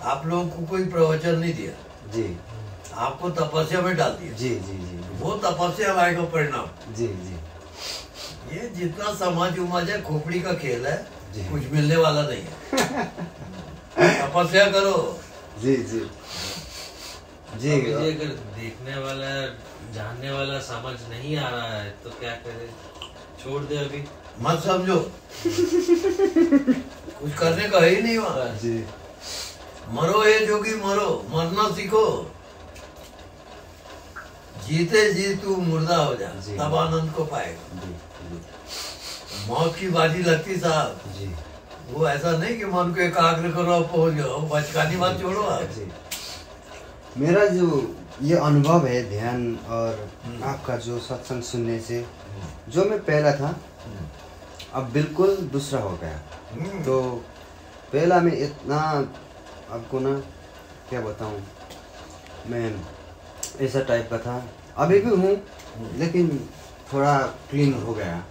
आप लोगों को कोई प्रवचन नहीं दिया, जी। आपको तपस्या में डाल दिया। जी। जी। जी। वो तपस्या लायक परिणाम। जी। जी। ये जितना समाज उमाज है खोपड़ी का खेल है, जी। कुछ मिलने वाला नहीं है। तपस्या करो। जी। जी। जी। अभी ये अगर देखने वाला जानने वाला समझ नहीं आ रहा है तो क्या करे? छोड़ दे अभी, मत समझो। कुछ करने का है ही नहीं वहाँ। जी। मरो ये जोगी मरो, मरना सीखो। जीते जी तू मुर्दा हो जा, जी। तब आनंद को पाएगा। जी। जी। मौत की बाजी लगती साहब, जी। वो ऐसा नहीं कि मन को एकाग्र करो और पहुंच जाओ। बचकानी बात छोड़ो आप। जी। मेरा जो ये अनुभव है ध्यान और आपका जो सत्संग सुनने से जो मैं पहला था अब बिल्कुल दूसरा हो गया। तो पहला मैं इतना आपको ना क्या बताऊं, मैं ऐसा टाइप का था, अभी भी हूँ लेकिन थोड़ा क्लीन हो गया।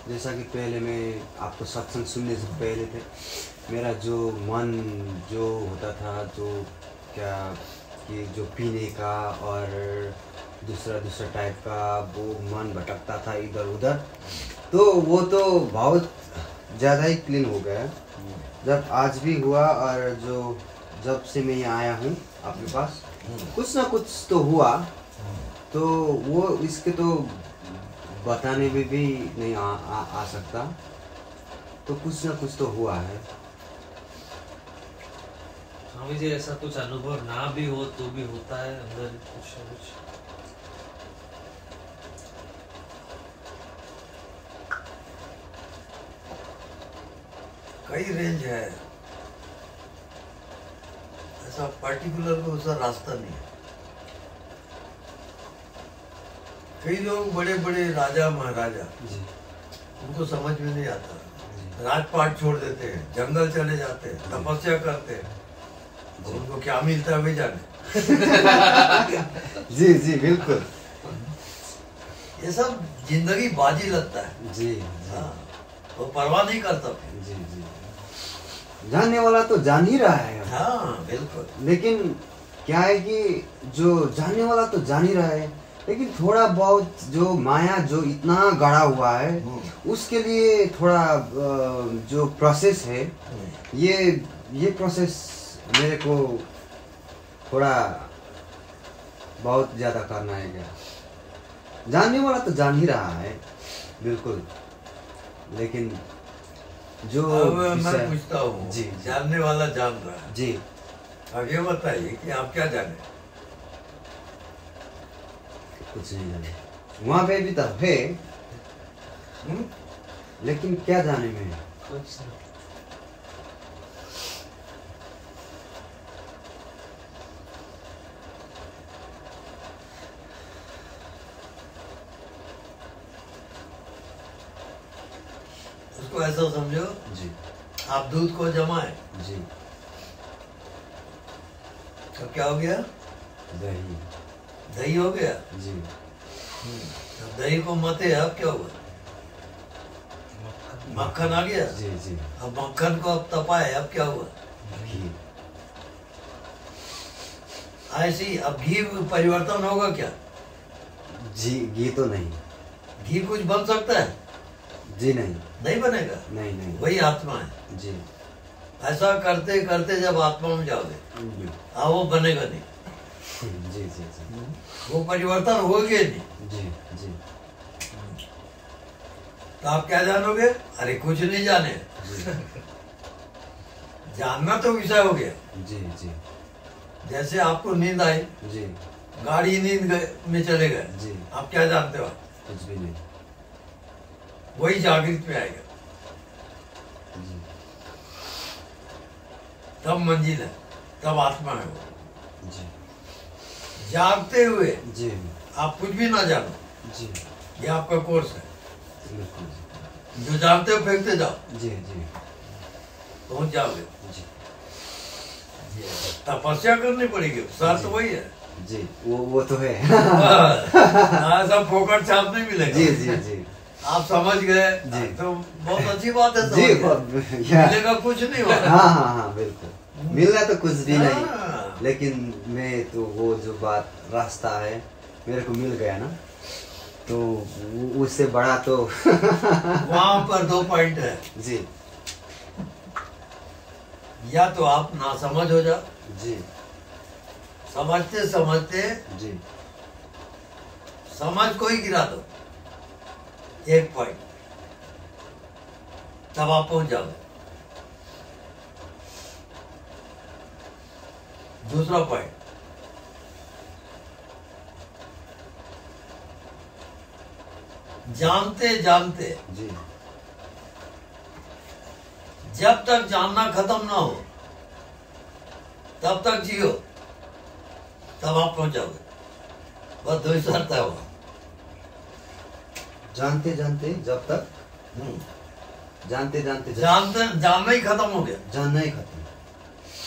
जैसा कि पहले मैं आपको सत्संग सुनने से पहले थे मेरा जो मन जो होता था जो क्या कि जो पीने का और दूसरा टाइप का वो मन भटकता था इधर उधर, तो वो तो बहुत ज़्यादा ही क्लीन हो गया है। जब आज भी हुआ और जो जब से मैं यहाँ आया हूँ आपके पास, कुछ ना कुछ तो हुआ, तो वो इसके तो बताने में भी नहीं आ सकता, तो कुछ ना कुछ तो हुआ है। स्वामी जी ऐसा कुछ अनुभव ना भी हो तो भी होता है अंदर कुछ ना कुछ। कई रेंज है, ऐसा पर्टिकुलर कोई सा रास्ता नहीं है। कई लोग बड़े बड़े राजा महाराजा, जी उनको समझ में नहीं आता, राजपाट छोड़ देते हैं, जंगल चले जाते हैं, तपस्या करते हैं, और उनको क्या मिलता है वे जाने। जी जी बिल्कुल। ये सब जिंदगी बाजी लगता है। जी हाँ, वो परवाह नहीं करता फिर। जी जी जानने वाला तो जान ही रहा है। हाँ बिल्कुल। लेकिन क्या है कि जो जानने वाला तो जान ही रहा है, लेकिन थोड़ा बहुत जो माया जो इतना गड़ा हुआ है, उसके लिए थोड़ा जो प्रोसेस है, ये प्रोसेस मेरे को थोड़ा बहुत ज़्यादा करना है। क्या जानने वाला तो जान ही रहा है बिल्कुल, लेकिन जो अब मैं विषय- पूछता हूँ, जी जानने वाला जान रहा है, जी अब ये बताइए कि आप क्या जाने? कुछ नहीं जाने, वहाँ पे भी तो है, हम्म? लेकिन क्या जाने में है? कुछ नहीं। उसको ऐसा समझो, जी आप दूध को जमाए जी तो क्या हो गया? दही दही हो गया। जी अब दही को मते, अब क्या हुआ? मक्खन आ गया। जी जी अब मक्खन को अब तपाए, अब क्या हुआ? घी ऐसी अब घी परिवर्तन होगा क्या? जी घी तो नहीं, घी कुछ बन सकता है? जी नहीं नहीं बनेगा। नहीं नहीं वही आत्मा है। जी ऐसा करते करते जब आत्मा में जाओगे, जी हाँ वो बनेगा नहीं, जी जी जी वो परिवर्तन होगा नहीं। जी जी तो आप क्या जानोगे? अरे कुछ नहीं जाने। जानना तो विषय हो गया। जी जी जैसे आपको नींद आई, जी गाड़ी नींद में चले गए, जी आप क्या जानते हो? कुछ भी नहीं। वही जागृत में आएगा, जी तब मंजिल है, तब आत्मा है वो। जी जागते हुए जी आप कुछ भी ना जानो, जी ये आपका कोर्स है। बिल्कुल जो जानते हो फेंकते जाओ, जी जी पहुंच जाओगे। जी तपस्या करनी पड़ेगी, शर्त वही है। जी वो तो है। सब फोकट छाप नहीं मिलेगा। जी जी जी आप समझ गए जी। तो बहुत अच्छी बात है। जी समझ गए। मिलेगा कुछ नहीं होगा। हाँ हाँ हाँ बिल्कुल, मिलना तो कुछ भी नहीं, हाँ। लेकिन मैं तो वो जो बात रास्ता है मेरे को मिल गया ना, तो उससे बड़ा तो वहां पर दो पॉइंट है, जी या तो आप ना समझ हो जाओ, जी समझते समझते जी समझ को ही गिरा दो, एक पॉइंट, तब आप पहुंच जाओगे। दूसरा पॉइंट, जानते जानते जी जब तक जानना खत्म ना हो तब तक जियो, तब आप पहुंच जाओगे। बस दो ही शर्त है वो। जानते जानते जब तक जानते जानते जानते जानना ही खत्म हो गया। जानना ही खत्म।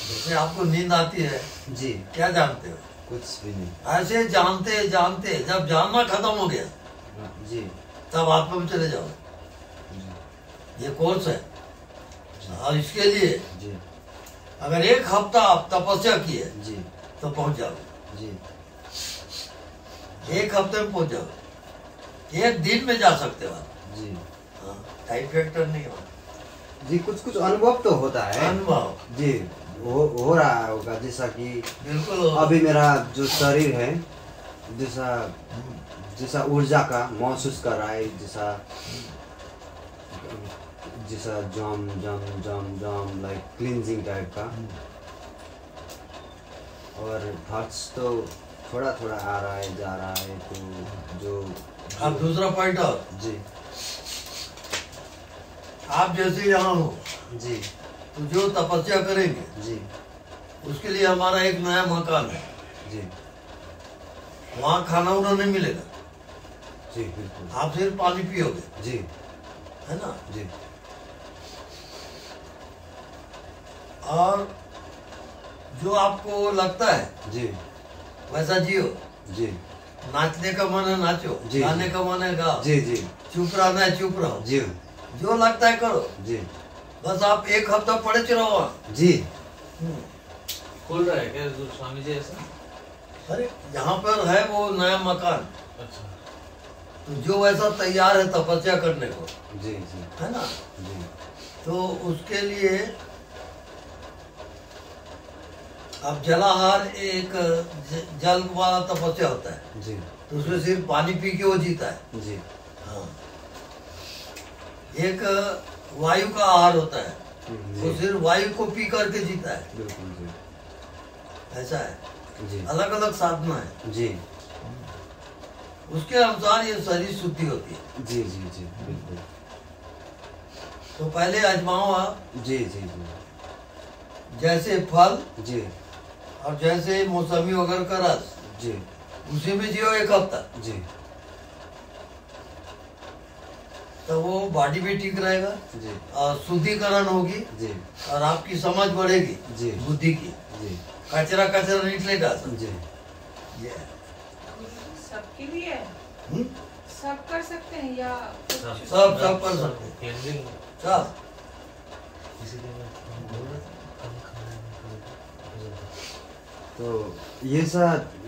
जैसे आपको नींद आती है, जी क्या जानते हो? कुछ भी नहीं। ऐसे जानते जानते जब जानना खत्म हो गया जी तब आत्मा में चले जाओ। ये कोर्स है, और इसके लिए जी अगर एक हफ्ता आप तपस्या किए जी तो पहुंच जाओगे। जी एक हफ्ते में पहुंच जाओगे, एक दिन में जा सकते हो आप। जी टाइम फैक्टर नहीं हो जी, कुछ कुछ अनुभव तो होता है अनुभव जी, हो रहा होगा, जैसा कि बिल्कुल अभी मेरा जो शरीर है जैसा ऊर्जा का महसूस कर रहा है, जैसा जम लाइक क्लींजिंग टाइप का, और थॉट्स तो थोड़ा थोड़ा आ रहा है जा रहा है। तो जो अब दूसरा पॉइंट और जी आप जैसे यहाँ हो जी तो जो तपस्या करेंगे जी उसके लिए हमारा एक नया मकान है जी वहाँ खाना उना नहीं मिलेगा, जी बिल्कुल आप सिर्फ पानी पियोगे, जी है ना। जी और जो आपको लगता है जी वैसा जियो, जी नाचने का मन है नाचो, जी, गाने जी। का मन है गाओ, जी जी चुप रहना है चुप रहो, जी जो लगता है करो। जी बस आप एक हफ्ता पड़े रहो वहाँ। जी खुल रहा है क्या स्वामी जी ऐसा? अरे यहाँ पर है वो नया मकान, अच्छा, तो जो वैसा तैयार है तपस्या करने को, जी जी है ना, जी तो उसके लिए अब जलाहार एक जल वाला तपस्या होता है, जी तो उसमें सिर्फ पानी पी के वो जीता है। जी हाँ। एक वायु का आहार होता है, वो जी सिर्फ वायु को पी करके जीता है, बिल्कुल जी ऐसा है। जी अलग अलग साधना है, जी उसके अनुसार ये शरीर शुद्धि होती है। जी जी जी बिल्कुल तो पहले आजमाओ आप, जी जी जी जैसे फल जी और जैसे मौसमी वगैरह का रस, जी उसी में जियो एक हफ्ता, जी तो वो बॉडी भी ठीक रहेगा जी और शुद्धिकरण होगी जी और आपकी समझ बढ़ेगी जी बुद्धि की, जी कचरा कचरा निकलेगा सब। जी ये सबके लिए है? हम्म? सब कर सकते हैं या सब कर सकते हैं। क्लींजिंग सब इसीलिए मैं बोल रहा था कम खाना नहीं खाना। तो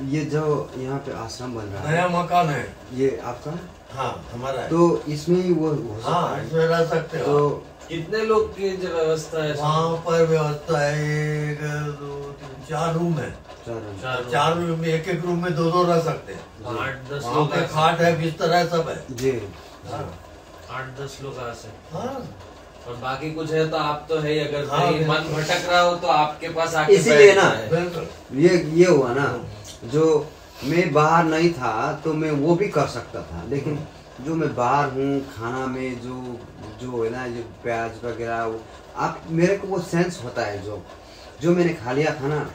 ये जो यहाँ पे आश्रम बन रहा नया है, मकान है, ये आपका? हाँ हमारा है। तो इसमें वो हो सकता हाँ है? इसमें रह सकते हो। तो कितने लोग की जो व्यवस्था है? वहाँ पर व्यवस्था है 1 2 3 4 रूम है, चार चार रूम में एक रूम में दो रह सकते हैं। 8-10 वहाँ लोग पे खाट है, बिस्तर है, सब है। जी हाँ 8-10 लोग आ सकते हैं। हाँ और बाकी कुछ है तो आप तो है ही, अगर हाँ, कहीं मन भटक रहा हो तो आपके पास आके इसीलिए बैठ ना, जाए। बिल्कुल। ये हुआ ना, जो मैं बाहर नहीं था तो मैं वो भी कर सकता था, लेकिन जो मैं बाहर हूँ, खाना में जो है ना, जो प्याज वगैरह, आप मेरे को वो सेंस होता है, जो मैंने खा लिया था ना,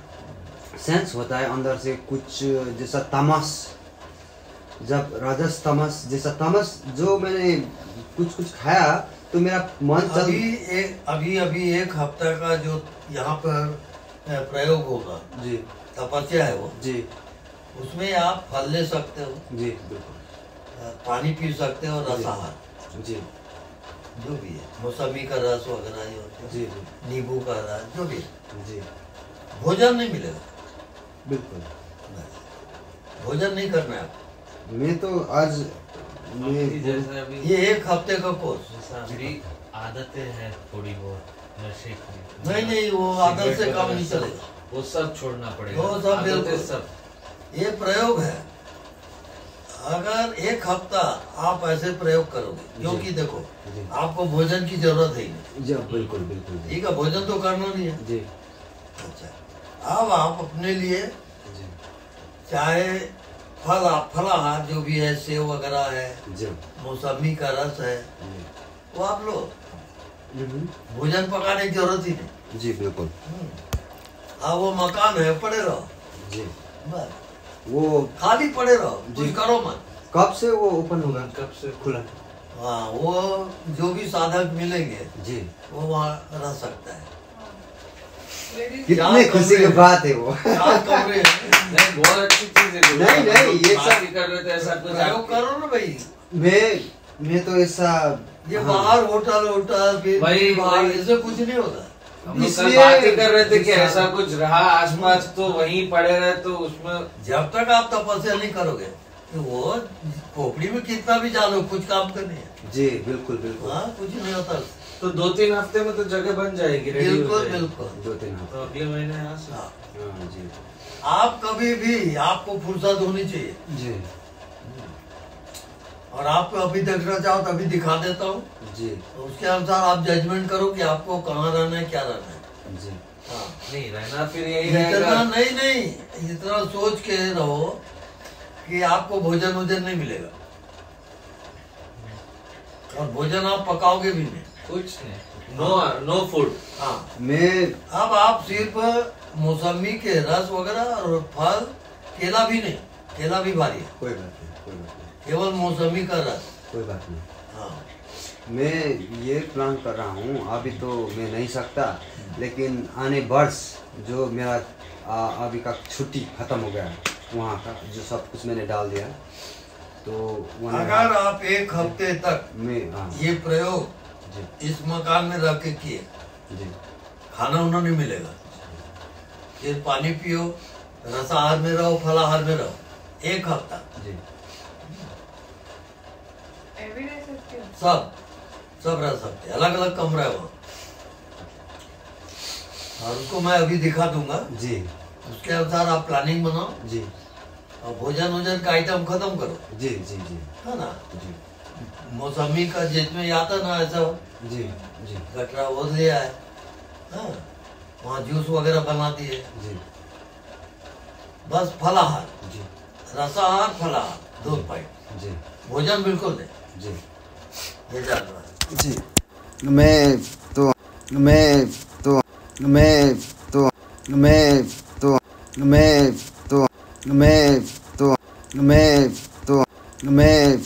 सेंस होता है अंदर से कुछ जैसा तमस, जब रजस तमस जैसा तमस, जो मैंने कुछ खाया तो मेरा मन चल। अभी एक हफ्ता का जो यहाँ पर प्रयोग होगा, जी तपस्या है वो, जी उसमें आप फल ले सकते हो, जी बिल्कुल पानी पी सकते हो, रसाहार जी जो भी है, मौसमी का रस वगैरह जो होते हैं, जी नींबू का रस, जो भी है। जी भोजन नहीं मिलेगा, बिल्कुल। भोजन नहीं करना है आपको। मैं तो आज अभी जैसे अभी ये एक हफ्ते का कोर्स। जैसा अभी आदतें हैं थोड़ी बहुत नशे की, नहीं वो आदत से काम नहीं चलेगा, वो सब छोड़ना पड़ेगा। वो सब आदतें बिल्कुल। सब ये प्रयोग है। अगर एक हफ्ता आप ऐसे प्रयोग करोगे, क्योंकि देखो जी। आपको भोजन की जरूरत है ही नहीं, जी बिल्कुल बिल्कुल जी ठीक है, भोजन तो करना नहीं है। जी अच्छा, अब आप अपने लिए जी चाहे फलाहार जो भी है, सेव वगैरह है, जी मौसमी का रस है, जी वो आप लो, हम्म, भोजन पकाने की जरूरत ही नहीं। जी बिल्कुल अब वो मकान है, पड़े रहो, जी। बस वो खाली पड़े रहो, कुछ जी। करो मत। कब से वो ओपन होगा? कब से खुला? हाँ, वो जो भी साधक मिलेंगे जी। वो वहाँ रह सकता है। लेडीज कितने खुशी की बात है वो। 4 कमरे हैं। नहीं, बहुत अच्छी चीज है। नहीं, ये बात सब- ही कर रहे थे ऐसा कुछ प्रयोग आप- करो ना भाई। मैं तो ऐसा ये हाँ। बाहर होटल फिर वही- बाहर, वही। ऐसे कुछ नहीं होता। हम लोग कल इसलिए- बात ही कर रहे थे कि ऐसा कुछ रहा आसपास तो वहीं पड़े रहे, तो उसमें जब तक आप तपस्या नहीं करोगे कि वो खोपड़ी में कितना भी डालो कुछ काम करने है। जी बिल्कुल बिल्कुल। हाँ कुछ नहीं होता। तो 2-3 हफ्ते में तो जगह बन जाएगी, रेडी हो बिल्कुल जाएगी। बिल्कुल। 2-3 हफ्ते। तो अगले महीने आ सकते। हाँ, हाँ जी आप कभी भी आपको फुर्सत होनी चाहिए, जी और आपको अभी देखना चाहो तो अभी दिखा देता हूँ, जी तो उसके अनुसार आप जजमेंट करो कि आपको कहाँ रहना है, क्या रहना है। जी। हाँ, नहीं रहना फिर यही इतना रहेगा। नहीं, इतना सोच के रहो कि आपको भोजन वोजन नहीं मिलेगा, और भोजन आप पकाओगे भी नहीं। कुछ नहीं, नो फूड। हाँ, मैं अब आप सिर्फ मौसमी के रस वगैरह और फल, केला भी नहीं, केला भी भारी है, कोई बात नहीं, कोई बात नहीं, केवल मौसमी का रस। कोई बात नहीं। हाँ, मैं ये प्लान कर रहा हूँ, अभी तो मैं नहीं सकता, लेकिन आने वर्ष जो मेरा अभी का छुट्टी खत्म हो गया वहाँ का, जो सब कुछ मैंने डाल दिया, तो वहाँ अगर आप एक हफ्ते तक मैं हाँ ये प्रयोग जी इस मकान में रह के किए, जी खाना उन्हें नहीं मिलेगा, फिर पानी पियो, रसाहार में रहो, फलाहार में रहो, एक हफ्ता जी एवरी डे सकते हो? सब रह सकते, अलग अलग कमरा है वहाँ, और उसको मैं अभी दिखा दूंगा। जी उसके अनुसार आप प्लानिंग बनाओ, जी और भोजन वोजन का आइटम खत्म करो, जी जी जी है ना। जी मौसमी का जिसमें आता ना ऐसा जी जी गटरा वो ले आए, हाँ, वहाँ जूस वगैरह बना दिए, जी बस फलाहार, जी रसाहार, फलाहार, 2 पॉइंट, जी भोजन बिल्कुल नहीं, जी ये जान रहा है। जी। मैं तो मैं तो मैं तो मैं तो मैं तो मैं तो मैं तो मैं